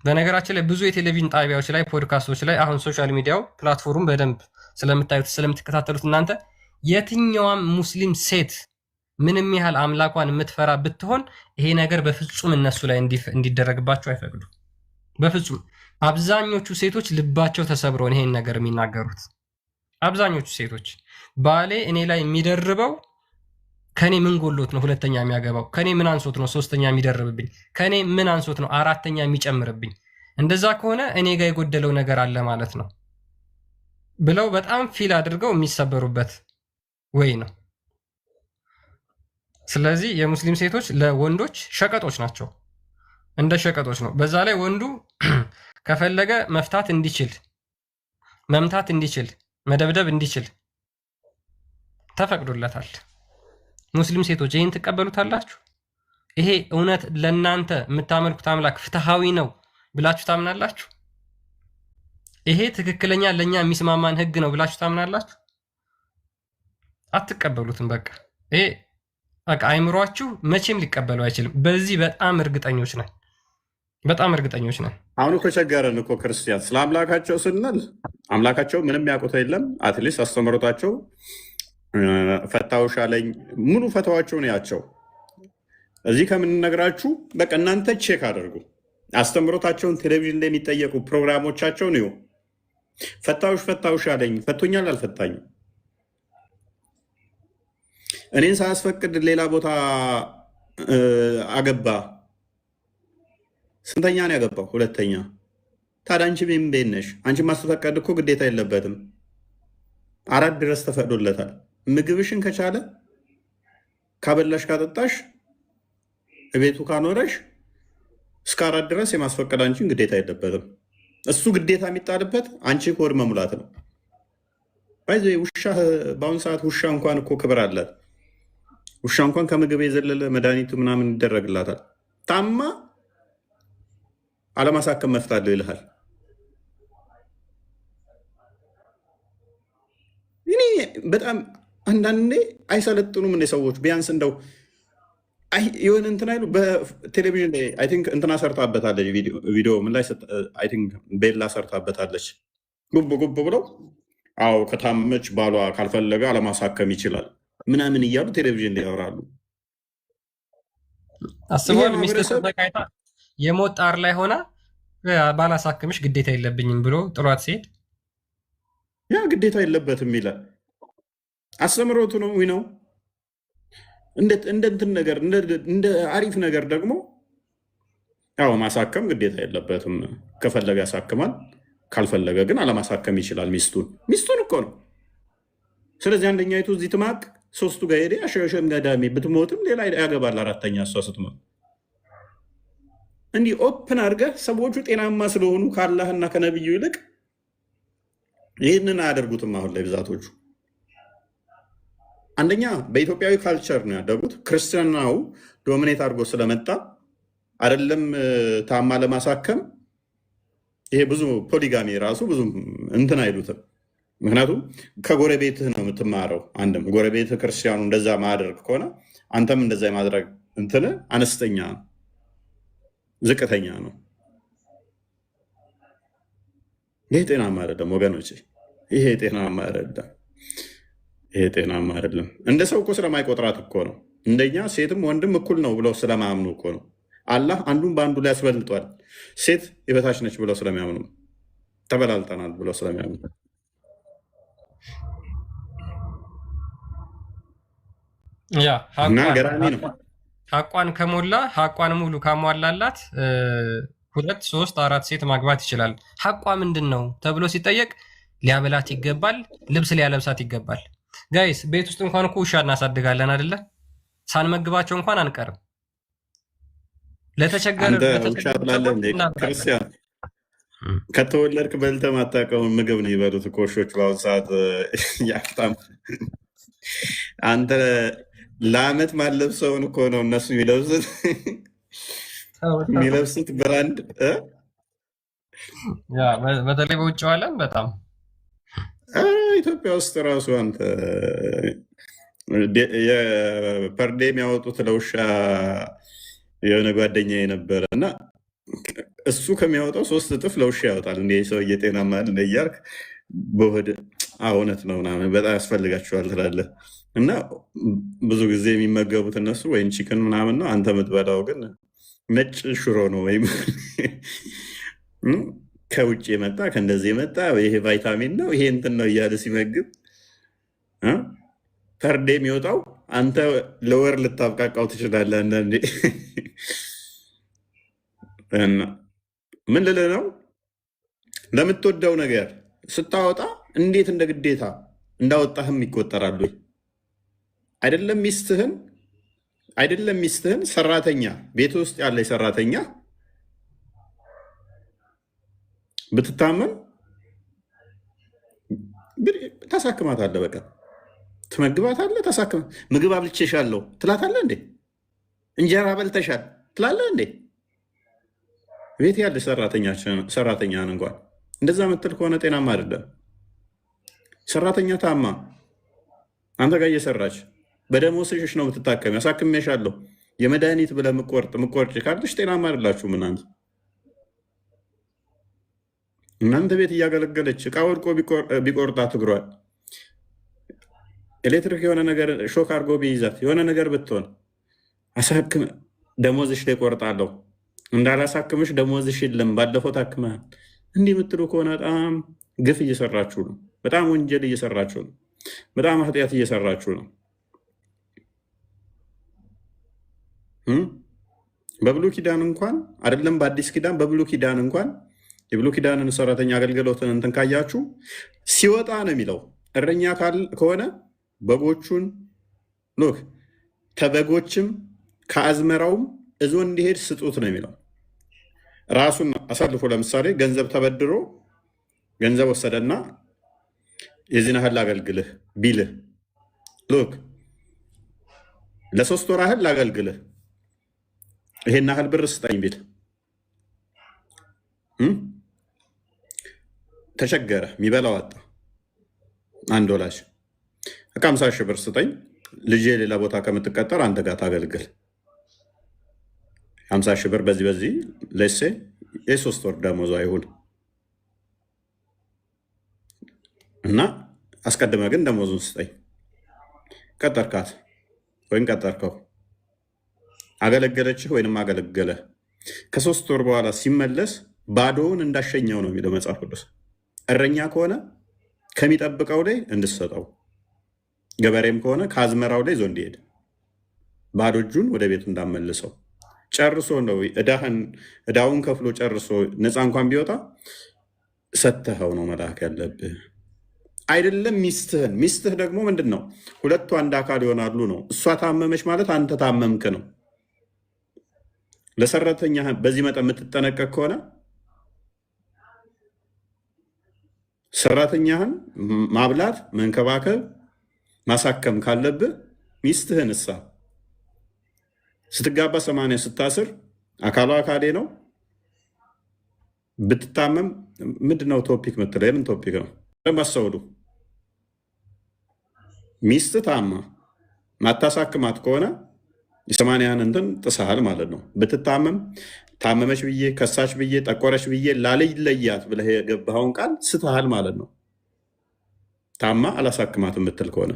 በነገራችን ላይ ብዙ የቴሌቪዥን ጣቢያዎች ላይ፣ ፖድካስቶች ላይ አሁን ሶሻል ሚዲያው ፕላትፎርም በደንብ ስለምታዩት ስለምትከታተሉት እናንተ የትኛዋም ሙስሊም ሴት ምንም ያህል አምላኳን የምትፈራ ብትሆን ይሄ ነገር በፍጹም እነሱ ላይ እንዲደረግባቸው አይፈቅዱ። በፍጹም አብዛኞቹ ሴቶች ልባቸው ተሰብረውን ይሄን ነገር የሚናገሩት አብዛኞቹ ሴቶች ባሌ እኔ ላይ የሚደርበው ከኔ ምን ጎሎት ነው 2ኛ የሚያገባው? ከኔ ምን አንሶት ነው 3ኛ የሚደርብብኝ? ከኔ ምን አንሶት ነው 4ኛ የሚጨምርብኝ? እንደዛ ከሆነ እኔ ጋር የጎደለው ነገር አለ ማለት ነው ብለው በጣም ፊል አድርገው የሚሰበሩበት ወይ ነው። ስለዚህ የሙስሊም ሴቶች ለወንዶች ሸቀጦች ናቸው፣ እንደ ሸቀጦች ነው። በዛ ላይ ወንዱ ከፈለገ መፍታት እንዲችል፣ መምታት እንዲችል፣ መደብደብ እንዲችል ተፈቅዶለታል። ሙስሊም ሴቶች ይህን ትቀበሉታላችሁ? ይሄ እውነት ለእናንተ የምታመልኩት አምላክ ፍትሃዊ ነው ብላችሁ ታምናላችሁ? ይሄ ትክክለኛ ለእኛ የሚስማማን ህግ ነው ብላችሁ ታምናላችሁ? አትቀበሉትም። በቃ ይሄ አይምሯችሁ መቼም ሊቀበሉ አይችልም። በዚህ በጣም እርግጠኞች ነን። በጣም እርግጠኞች ነን። አሁን እኮ ቸገረን እኮ ክርስቲያን ስለ አምላካቸው ስንል አምላካቸው ምንም ያውቁት የለም። አትሊስት አስተምሮታቸው ፈታውሽ አለኝ ሙሉ ፈተዋቸውን ያቸው እዚህ ከምንነግራችሁ በቃ እናንተ ቼክ አድርጉ። አስተምሮታቸውን ቴሌቪዥን ላይ የሚጠየቁ ፕሮግራሞቻቸውን ይሁ ፈታውሽ አለኝ ፈቶኛል አልፈታኝም። እኔን ሳያስፈቅድ ሌላ ቦታ አገባ። ስንተኛ ነው ያገባው? ሁለተኛ። ታዲያ አንቺ ምን ቤት ነሽ? አንቺ ማስፈቀድ እኮ ግዴታ የለበትም። 4 ድረስ ተፈቅዶለታል። ምግብሽን ከቻለ ካበላሽ ካጠጣሽ ቤቱ ካኖረሽ እስከ 4 ድረስ የማስፈቀድ አንቺን ግዴታ የለበትም። እሱ ግዴታ የሚጣልበት አንቺ ሆድ መሙላት ነው። ባይዘ ውሻ በአሁኑ ሰዓት ውሻ እንኳን እኮ ክብር አላት። ውሻ እንኳን ከምግብ የዘለለ መድኃኒቱ ምናምን ይደረግላታል። ታማ አለማሳከም መፍታለሁ ይልሃል። እኔ በጣም አንዳንዴ አይሰለጥኑም እንደ ሰዎች ቢያንስ እንደው የሆነ እንትን አይሉ በቴሌቪዥን ላይ አይ ቲንክ እንትና ሰርታበታለች ቪዲዮ ምን ላይ አይ ቲንክ ቤላ ሰርታበታለች። ጉብ ጉብ ብለው አዎ ከታመች ባሏ ካልፈለገ አለማሳከም ይችላል ምናምን እያሉ ቴሌቪዥን ላይ ያወራሉ። አስበዋል። ሚስት በቃይታ የሞት ጣር ላይ ሆና ባላሳክምሽ ግዴታ የለብኝም ብሎ ጥሏት ሲሄድ ያ ግዴታ የለበትም ይላል። አስተምሮቱ ነው ነው እንደ እንትን ነገር እንደ አሪፍ ነገር ደግሞ ያው ማሳከም ግዴታ የለበትም። ከፈለገ ያሳክማል፣ ካልፈለገ ግን አለማሳከም ይችላል። ሚስቱን እኮ ነው። ስለዚህ አንደኛይቱ እዚህ ትማቅ፣ ሶስቱ ጋር ሄደ አሸሸም ገዳሜ ብትሞትም ሌላ ያገባል። 4ተኛ እሷ ስትሞት እንዲህ ኦፕን አድርገህ ሰዎቹ ጤናማ ስለሆኑ ከአላህና ከነቢዩ ይልቅ ይህንን አያደርጉትም። አሁን ላይ ብዛቶቹ አንደኛ በኢትዮጵያዊ ካልቸር ነው ያደጉት። ክርስትናው ዶሚኔት አድርጎ ስለመጣ አይደለም ታማ ለማሳከም ይሄ ብዙ ፖሊጋሚ ራሱ ብዙ እንትን አይሉትም። ምክንያቱም ከጎረቤትህ ነው የምትማረው። አንድም ጎረቤትህ ክርስቲያኑ እንደዛ ማድረግ ከሆነ አንተም እንደዛ የማድረግ እንትን አነስተኛ ነው፣ ዝቅተኛ ነው። ይሄ ጤናማ አይደለም ወገኖች፣ ይሄ ጤናማ አይደለም። ይሄ ጤናማ አይደለም። እንደ ሰው እኮ ስለማይቆጥራት እኮ ነው። እንደኛ ሴትም ወንድም እኩል ነው ብለው ስለማያምኑ እኮ ነው። አላህ አንዱን በአንዱ ላይ ያስበልጧል። ሴት የበታች ነች ብለው ስለሚያምኑ፣ ተበላልጠናል ብለው ስለሚያምኑ እና ገራሚ ነው። ሀቋን ከሞላ ሀቋን ሙሉ ካሟላላት 2፣ 3፣ 4 ሴት ማግባት ይችላል። ሀቋ ምንድን ነው ተብሎ ሲጠየቅ ሊያበላት ይገባል፣ ልብስ ሊያለብሳት ይገባል። ጋይስ ቤት ውስጥ እንኳን እኮ ውሻ እናሳድጋለን አይደለ? ሳንመግባቸው እንኳን አንቀርም። ለተቸገረ ክርስቲያን ከተወለድክ በልተህ ማታውቀውን ምግብ ነው ይበሉት እኮ ውሾች በአሁኑ ሰዓት ያፍጣም። አንተ ለአመት ማለብሰውን እኮ ነው እነሱ የሚለብሱት ብራንድ። በተለይ በውጭ ዓለም በጣም ኢትዮጵያ ውስጥ ራሱ አንተ የፐርዴ የሚያወጡት ለውሻ የሆነ ጓደኛ የነበረ እና እሱ ከሚያወጣው 3 እጥፍ ለውሻ ያወጣል። እንደ ሰው እየጤናማ እያልክ በሆድ እውነት ነው ምናምን በጣም ያስፈልጋቸዋል ትላለህ። እና ብዙ ጊዜ የሚመገቡት እነሱ ወይም ቺክን ምናምን ነው። አንተ የምትበላው ግን ነጭ ሽሮ ነው ወይም ከውጭ የመጣ ከእንደዚህ የመጣ ይሄ ቫይታሚን ነው ይሄ እንትን ነው እያለ ሲመግብ ፐርዴ የሚወጣው አንተ ለወር ልታብቃቃው ትችላለህ። አንዳንዴ ምን ልልህ ነው ለምትወደው ነገር ስታወጣ እንዴት እንደ ግዴታ እንዳወጣህም ይቆጠራሉ። አይደለም ሚስትህን ሰራተኛ ቤት ውስጥ ያለ ሰራተኛ ብትታመም ታሳክማታለህ። በቃ ትመግባታለህ፣ ታሳክማ። ምግብ አብልቼሻለሁ ትላታለህ እንዴ? እንጀራ በልተሻል ትላለህ እንዴ? ቤት ያለ ሰራተኛን እንኳን እንደዛ ምትል ከሆነ ጤናማ አይደለም። ሰራተኛ ታማ አንተ ጋር እየሰራች በደሞዝሽ ነው የምትታከሚ። አሳክሜሻለሁ የመድኃኒት ብለህ ምቆርጭ ካለሽ ጤናማ አይደላችሁም እናንተ። እናንተ ቤት እያገለገለች እቃ ወድቆ ቢቆርጣት እግሯል ኤሌክትሪክ የሆነ ነገር ሾክ አድርጎ ቢይዛት የሆነ ነገር ብትሆን አሳክም ደሞዝሽ ላይ ቆርጣለሁ እንዳላሳክምሽ ደሞዝሽ የለም ባለፈው ታክመሃል እንዲህ የምትሉ ከሆነ በጣም ግፍ እየሰራችሁ ነው። በጣም ወንጀል እየሰራችሁ ነው። በጣም ኃጢአት እየሰራችሁ ነው። በብሉይ ኪዳን እንኳን አይደለም በአዲስ ኪዳን በብሉይ ኪዳን እንኳን የብሉይ ኪዳንን ሰራተኛ አገልግሎትን እንትን ካያችሁ ሲወጣ ነው የሚለው እረኛ ከሆነ በጎቹን ሎክ ከበጎችም ከአዝመራውም እዞ እንዲሄድ ስጡት ነው የሚለው። ራሱን አሳልፎ ለምሳሌ ገንዘብ ተበድሮ ገንዘብ ወሰደና የዚህን ያህል አገልግልህ ቢልህ ሎክ ለ3 ወር ያህል አገልግልህ ይሄን ያህል ብር ስጠኝ ቢል ተቸገረ፣ የሚበላው አጣ። አንድ ወላጅ 50 ሺህ ብር ስጠኝ ልጄ ሌላ ቦታ ከምትቀጠር አንተ ጋር ታገልግል 50 ሺህ ብር በዚህ ለሴ የ3 ወር ደሞዟ ይሁን እና አስቀድመ ግን ደሞዙን ስጠኝ። ቀጠርካት ወይም ቀጠርከው አገለገለችህ ወይንም አገለገለ ከ3 ወር በኋላ ሲመለስ ባዶውን እንዳሸኘው ነው የሚለው መጽሐፍ ቅዱስ። እረኛ ከሆነ ከሚጠብቀው ላይ እንድሰጠው፣ ገበሬም ከሆነ ከአዝመራው ላይ ይዞ እንዲሄድ፣ ባዶ እጁን ወደ ቤቱ እንዳመልሰው ጨርሶ ነው እዳውን ከፍሎ ጨርሶ ነፃ እንኳን ቢወጣ ሰተኸው ነው መላክ ያለብህ። አይደለም ሚስትህ ደግሞ ምንድን ነው ሁለቱ አንድ አካል ይሆናሉ ነው። እሷ ታመመች ማለት አንተ ታመምክ ነው። ለሰራተኛ በዚህ መጠን የምትጠነቀቅ ከሆነ ሰራተኛህን ማብላት፣ መንከባከብ፣ ማሳከም ካለብህ ሚስትህን እሳ ስትጋባ 80 ስታስር አካሏ አካሌ ነው። ብትታመም ምንድነው ቶፒክ ምትለው? የምን ቶፒክ ነው? ለማሰውዱ ሚስት ታማ ማታሳክማት ከሆነ የ80 እንትን ጥሰሃል ማለት ነው። ብትታመም ታመመች ብዬ ከሳች ብዬ ጠቆረች ብዬ ላለይለያት ብለህ የገባኸውን ቃል ስተሃል ማለት ነው። ታማ አላሳክማት የምትል ከሆነ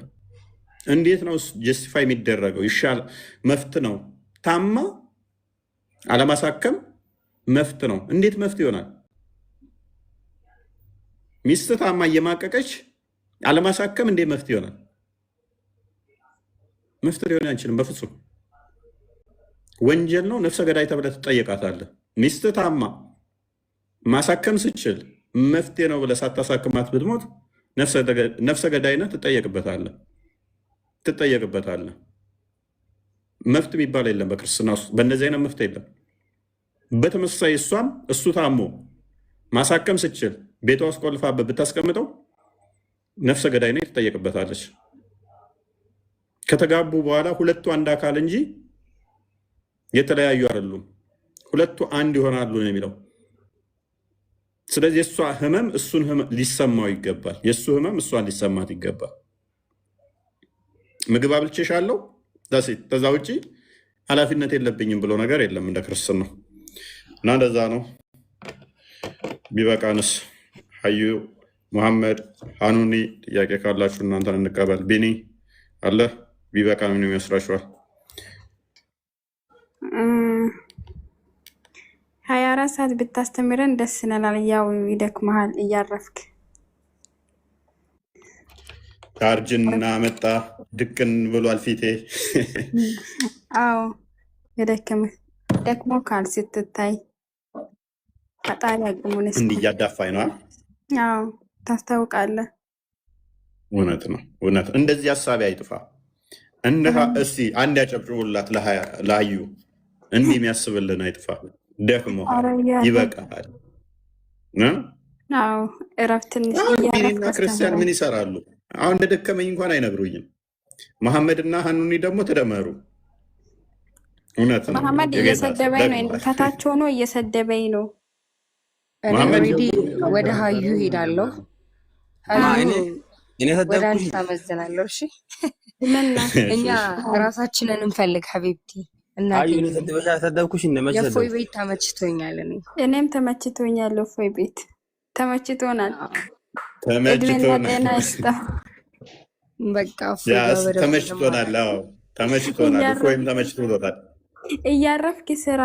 እንዴት ነው ጀስቲፋይ የሚደረገው? ይሻል መፍት ነው። ታማ አለማሳከም መፍት ነው። እንዴት መፍት ይሆናል? ሚስት ታማ እየማቀቀች አለማሳከም እንዴት መፍት ይሆናል? መፍት ሊሆን አይችልም በፍጹም። ወንጀል ነው። ነፍሰ ገዳይ ተብለህ ትጠየቃታለህ። ሚስት ታማ ማሳከም ስችል መፍትሄ ነው ብለህ ሳታሳክማት ብትሞት ነፍሰ ገዳይነት ትጠየቅበታለህ። መፍት የሚባል የለም በክርስትና ውስጥ። በእነዚህ አይነት መፍት የለም። በተመሳሳይ እሷም እሱ ታሞ ማሳከም ስችል ቤቷ ውስጥ ቆልፋበት ብታስቀምጠው ነፍሰ ገዳይነት ትጠየቅበታለች። ከተጋቡ በኋላ ሁለቱ አንድ አካል እንጂ የተለያዩ አይደሉም። ሁለቱ አንድ ይሆናሉ ነው የሚለው። ስለዚህ የእሷ ህመም እሱን ሊሰማው ይገባል። የእሱ ህመም እሷን ሊሰማት ይገባል። ምግብ አብልቼሻለሁ ከዛ ውጭ ኃላፊነት የለብኝም ብሎ ነገር የለም እንደ ክርስትና ነው። እና እንደዛ ነው። ቢበቃንስ? ሀዩ መሐመድ ሀኑኒ ጥያቄ ካላችሁ እናንተን እንቀበል። ቢኒ አለ ቢበቃ ምን ይመስላችኋል? 24 ሰዓት ብታስተምረን ደስ ይለናል። ያው ይደክመሃል እያረፍክ። ታርጅና መጣ ድቅን ብሏል ፊቴ። አዎ ደክሞ ካል ስትታይ ፈጣሪ አቅሙን እንዲህ እያዳፋኝ ነው። አዎ ታስታውቃለህ። እውነት ነው። እንደዚህ ሀሳቢ አይጥፋ። እስቲ አንድ ያጨብጭቡላት ለሀዩ። እንዲህ የሚያስብልን አይጥፋ። ደክሞ ይበቃል። እረፍት ትንሽ ቢኒና ክርስቲያን ምን ይሰራሉ? አሁን እንደደከመኝ እንኳን አይነግሩኝም። መሐመድና ሀኑኒ ደግሞ ተደመሩ። እውነት ነው። መሐመድ እየሰደበኝ ነው፣ ከታች ሆኖ እየሰደበኝ ነው። ወደ ሀዩ ሄዳለሁ። ወደ አንተ አመዝናለሁ። እሺ እኛ ራሳችንን እንፈልግ ሀቢብቲ። የእፎይ ቤት ተመችቶኛል። እኔም ተመችቶኛል እፎይ ቤት። ተመችቶናል። ተመችቶናል። ጤና ይስጣ። በቃ ተመችቶናል። ተመችቶናል። እፎይም ተመችቶታል። እያረፍክ ስራ።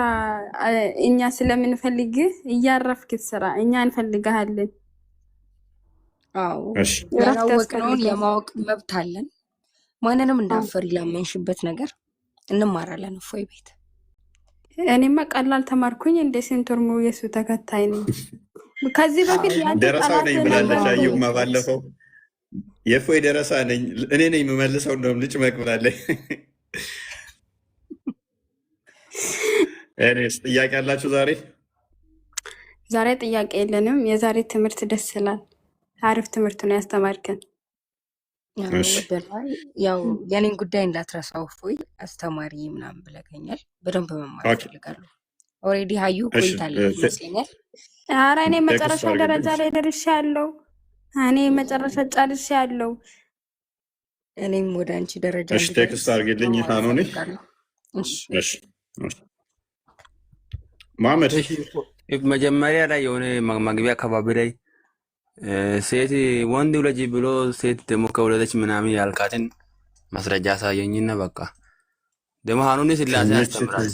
እኛ ስለምንፈልግ እያረፍክ ስራ። እኛ እንፈልግሃለን። አዎ ያላወቅነውን የማወቅ መብት አለን። ማንንም እንዳፈር ላመንሽበት ነገር እንማራለን። እፎይ ቤት እኔማ ቀላል ተማርኩኝ። እንደ ሴንቶርሞ የሱ ተከታይ ነኝ። ከዚህ በፊት ደረሳ ነኝ ብላለች። አዩማ ባለፈው የእፎይ ደረሳ ነኝ እኔ ነኝ የምመልሰው እንደውም ልጭ መቅብላለች። እኔስ ጥያቄ አላችሁ? ዛሬ ጥያቄ የለንም። የዛሬ ትምህርት ደስ ይላል። አሪፍ ትምህርት ነው ያስተማርከን። ያው የኔን ጉዳይ እንዳትረሳው እፎይ፣ አስተማሪ ምናምን ብለኸኛል። በደንብ መማር እፈልጋለሁ። ኦልሬዲ ሀዩ ቆይታለች ይመስለኛል። ኧረ እኔ መጨረሻ ደረጃ ላይ ደርሻለሁ። እኔ መጨረሻ ጨርሻለሁ። እኔም ወደ አንቺ ደረጃ ቴክስት አድርጊልኝ ሀኖኒ። መሐመድ መጀመሪያ ላይ የሆነ መግቢያ አካባቢ ላይ ሴት ወንድ ውለጅ ብሎ ሴት ደግሞ ከወለደች ምናምን ያልካትን ማስረጃ አሳየኝና በቃ ደግሞ ሀኑኒ ስላሴን አስተምራል።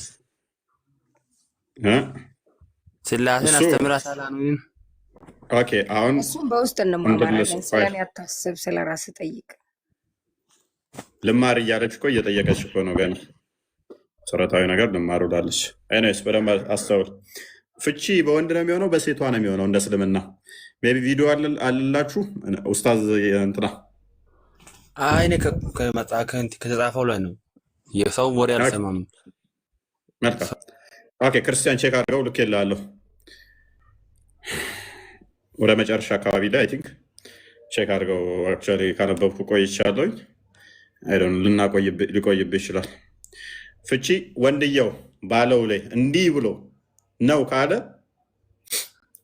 ስላሴን አስተምራታል ሀኑኒን። ኦኬ አሁን እሱም በውስጥ እንማማራለን። ስለኔ አታስብ፣ ስለራስ ጠይቅ። ልማር እያለች እኮ እየጠየቀች እኮ ነው። ገና መሰረታዊ ነገር ልማር ውላለች። አይነስ በደንብ አስተውል። ፍቺ በወንድ ነው የሚሆነው በሴቷ ነው የሚሆነው? እንደ እስልምና ሜይ ቢ ቪዲዮ አለላችሁ ኡስታዝ እንትና? እኔ ከተጻፈው ላይ ነው የሰው ወሬ አልሰማም። መልካም ኦኬ። ክርስቲያን ቼክ አድርገው ልክ የላለሁ ወደ መጨረሻ አካባቢ ላይ አይ ቲንክ ቼክ አድርገው አክቹዋሊ ካነበብኩ ቆይቻለሁኝ። ሊቆይብህ ይችላል። ፍቺ ወንድየው ባለው ላይ እንዲህ ብሎ ነው ካለ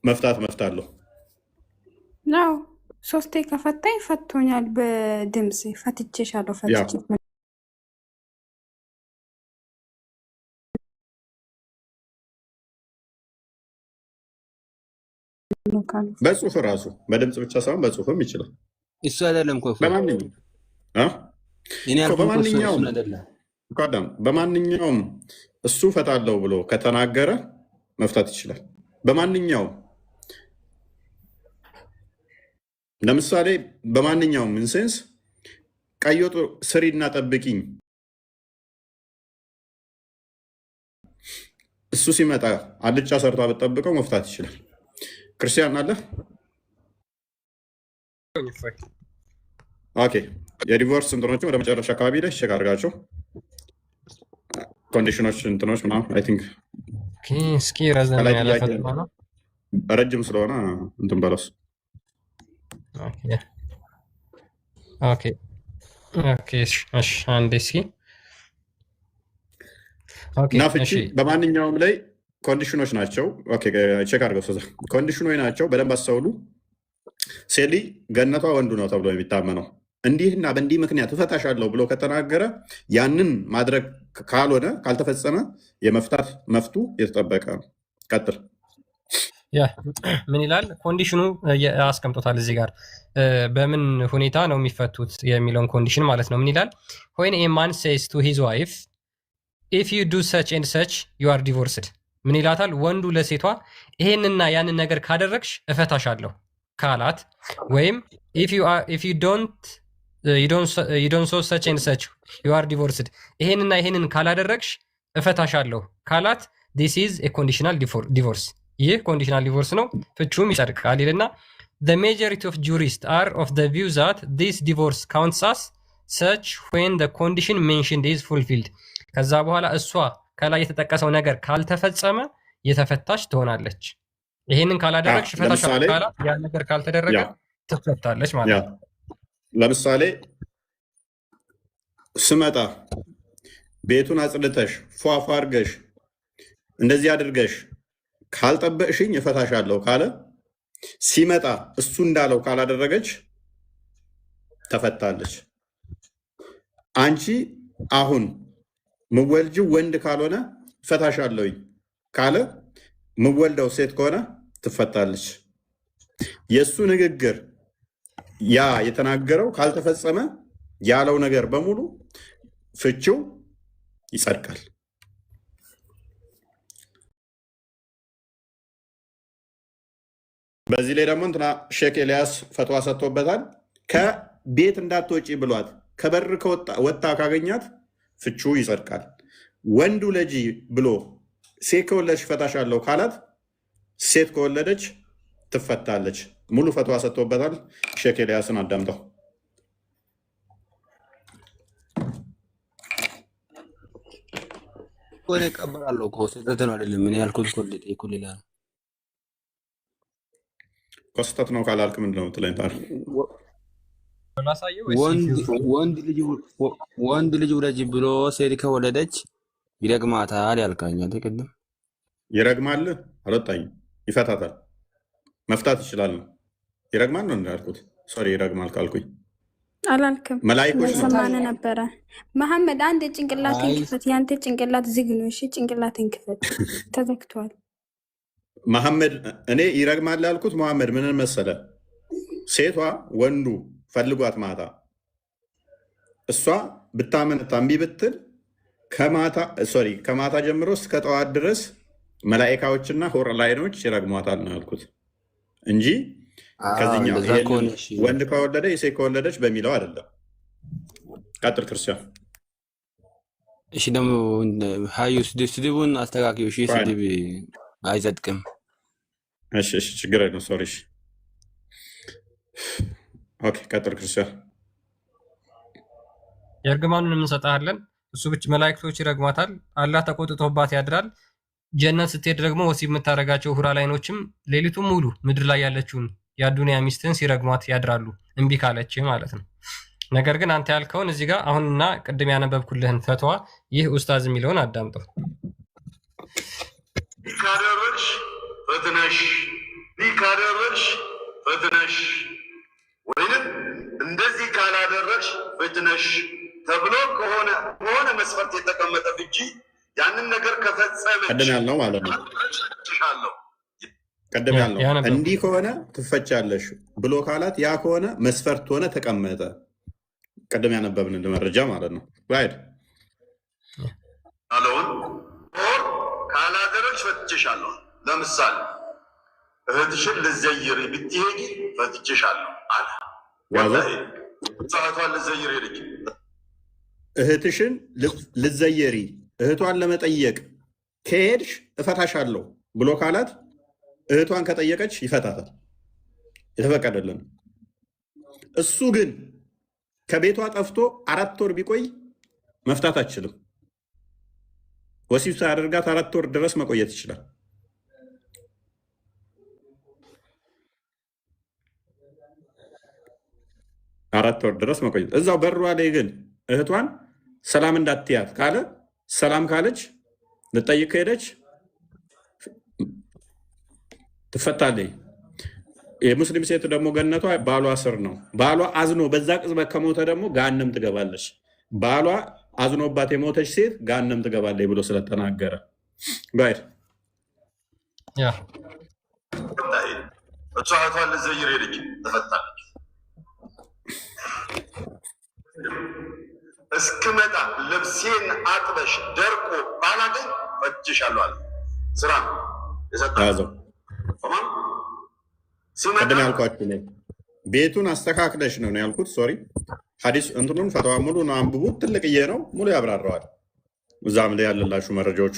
መፍታት አለው ነው። ሶስቴ ከፈታኝ ፈቶኛል። በድምፅ ፈትቼሻለሁ። በጽሁፍ ራሱ በድምፅ ብቻ ሳይሆን በጽሁፍም ይችላል። እሱ አይደለም በማንኛውም እሱ ፈታለው ብሎ ከተናገረ መፍታት ይችላል። በማንኛውም ለምሳሌ በማንኛውም ኢንሴንስ ቀይ ወጥ ስሪና ጠብቂኝ እሱ ሲመጣ አልጫ ሰርታ ብትጠብቀው መፍታት ይችላል። ክርስቲያን አለ። ኦኬ የዲቮርስ እንትኖች ወደ መጨረሻ አካባቢ ላይ ቼክ አድርጋቸው። ኮንዲሽኖች እንትኖች ምናምን አይ ቲንክ እስኪ ረዘም ያለ ፈተና ነው፣ ረጅም ስለሆነ እንትን በለስ። ኦኬ እሺ አንዴ እስኪ እና ፍቺ በማንኛውም ላይ ኮንዲሽኖች ናቸው። ቼክ አድርገው ኮንዲሽኖች ናቸው። በደንብ አስተውሉ። ሴሊ ገነቷ ወንዱ ነው ተብሎ የሚታመነው እንዲህና በእንዲህ ምክንያት እፈታሻለሁ ብሎ ከተናገረ ያንን ማድረግ ካልሆነ ካልተፈጸመ የመፍታት መፍቱ የተጠበቀ ነው። ቀጥል። ምን ይላል ኮንዲሽኑ አስቀምጦታል እዚህ ጋር በምን ሁኔታ ነው የሚፈቱት የሚለውን ኮንዲሽን ማለት ነው። ምን ይላል? when a man says to his wife if you do such and such you are divorced። ምን ይላታል? ወንዱ ለሴቷ ይሄንና ያንን ነገር ካደረግሽ እፈታሻለሁ ካላት፣ ወይም if you don't so such and such you are divorced ይሄንና ይሄንን ካላደረግሽ እፈታሻለሁ ካላት this is a conditional divorce። ይህ ኮንዲሽናል ዲቮርስ ነው፣ ፍቹም ይጸድቃል ይልና the majority of jurists are of the view that this divorce counts as such when the condition mentioned is fulfilled። ከዛ በኋላ እሷ ከላይ የተጠቀሰው ነገር ካልተፈጸመ የተፈታሽ ትሆናለች። ይሄንን ካላደረግሽ እፈታሻለሁ ካላት ያ ነገር ካልተደረገ ትፈታለች ማለት ነው። ለምሳሌ ስመጣ ቤቱን አጽድተሽ ፏፏ አድርገሽ እንደዚህ አድርገሽ ካልጠበቅሽኝ እፈታሻለሁ ካለ ሲመጣ እሱ እንዳለው ካላደረገች ተፈታለች። አንቺ አሁን ምወልጂው ወንድ ካልሆነ እፈታሻለሁኝ ካለ ምወልደው ሴት ከሆነ ትፈታለች። የእሱ ንግግር ያ የተናገረው ካልተፈጸመ ያለው ነገር በሙሉ ፍቺው ይጸድቃል። በዚህ ላይ ደግሞ እንትና ሼክ ኤልያስ ፈትዋ ሰጥቶበታል። ከቤት እንዳትወጪ ብሏት ከበር ወጣ ካገኛት ፍቺው ይጸድቃል። ወንዱ ልጅ ብሎ ሴት ከወለደች ፈታሻለሁ ካላት ሴት ከወለደች ትፈታለች። ሙሉ ፈትዋ ሰጥቶበታል። ሼክ ኤልያስን አዳምጠው። ቆኔ ቀበላለሁ እኮ ስህተት ነው አይደለም። ምን ያልኩት እኮ ሌላ ነው። ስህተት ነው ካላልክ ምንድን ነው የምትለኝ ታዲያ? ወንድ ልጅ ውለጅ ብሎ ሴት ከወለደች ይረግማታል ያልካኛል። ቅድም ይረግማል አልወጣኝም። ይፈታታል፣ መፍታት ይችላል ነው። ይረግማል ነው እንዳልኩት። ሶሪ ይረግማል ካልኩኝ አላልክም። መላይኮች ሰማነ ነበረ። መሐመድ አንድ ጭንቅላትን ክፈት። ያንተ ጭንቅላት ዝግ ነው። እሺ ጭንቅላትን ክፈት፣ ተዘግቷል። መሐመድ እኔ ይረግማል ያልኩት መሐመድ ምንን መሰለ? ሴቷ ወንዱ ፈልጓት ማታ እሷ ብታመነታ እምቢ ብትል ከማታ ጀምሮ እስከ ጠዋት ድረስ መላኢካዎችና ሆር ላይኖች ይረግሟታል ነው ያልኩት እንጂ ከዚህኛው ወንድ ከወለደ የሴት ከወለደች በሚለው አይደለም። ቀጥል ክርስቲያን። እሺ ደግሞ ሀዩ ስድቡን አስተካክዩ። እሺ ስድብ አይጸድቅም። እሺ ችግር የለም። ሶሪ። ኦኬ ቀጥል ክርስቲያን። የእርግማኑን እንሰጣለን። እሱ ብቻ መላእክቶች ይረግሟታል። አላህ ተቆጥቶባት ያድራል። ጀነት ስትሄድ ደግሞ ወሲብ የምታደርጋቸው ሁራ ላይኖችም ሌሊቱን ሙሉ ምድር ላይ ያለችውን የአዱንያ ሚስትን ሲረግሟት ያድራሉ፣ እምቢ ካለች ማለት ነው። ነገር ግን አንተ ያልከውን እዚህ ጋር አሁንና ቅድም ያነበብኩልህን ፈትዋ ይህ ኡስታዝ የሚለውን አዳምጠው። ሊካደረሽ ፈትነሽ ወይንም እንደዚህ ካላደረሽ ፍትነሽ ተብሎ ከሆነ መስፈርት የተቀመጠ ፍቺ ያንን ነገር ከፈጸመች ቀደም ያልነው ማለት ነው። ቀደም ያልነው እንዲህ ከሆነ ትፈቻለሽ ብሎ ካላት ያ ከሆነ መስፈርት ሆነ ተቀመጠ። ቀደም ያነበብን መረጃ ማለት ነው። ራይት አለውን ካላደረች ፈትቼሻለሁ። ለምሳሌ እህትሽን ልዘይሪ ብትሄጂ ፈትቼሻለሁ አለ። ሰዓቷን ልዘይር ሄደች። እህትሽን ልዘየሪ እህቷን ለመጠየቅ ከሄድሽ እፈታሻለሁ ብሎ ካላት እህቷን ከጠየቀች ይፈታታል፣ የተፈቀደልን። እሱ ግን ከቤቷ ጠፍቶ 4 ወር ቢቆይ መፍታት አትችልም። ወሲብ ሳያደርጋት 4 ወር ድረስ መቆየት ይችላል። አራት ወር ድረስ መቆየት። እዛው በሯ ላይ ግን እህቷን ሰላም እንዳትያት ካለ ሰላም ካለች ልጠይቅ ከሄደች ትፈታለች። የሙስሊም ሴት ደግሞ ገነቷ ባሏ ስር ነው። ባሏ አዝኖ በዛ ቅጽበት ከሞተ ደግሞ ገሃነም ትገባለች። ባሏ አዝኖባት የሞተች ሴት ገሃነም ትገባለች ብሎ ስለተናገረ ጋር እሷቷን ልዘይር ሄደች፣ ትፈታለች። እስክመጣ ልብሴን አጥበሽ ደርቆ ባላገኝ ፈትቼሻለሁ አለ። ስራ የሰጠው ቅድም ያልኳችሁ ቤቱን አስተካክለሽ ነው ያልኩት። ሶሪ ሐዲስ እንትኑን ፈተዋ ሙሉ ነው አንብቡት። ትልቅዬ ነው ሙሉ ያብራራዋል። እዛም ላይ ያለላችሁ መረጃዎቹ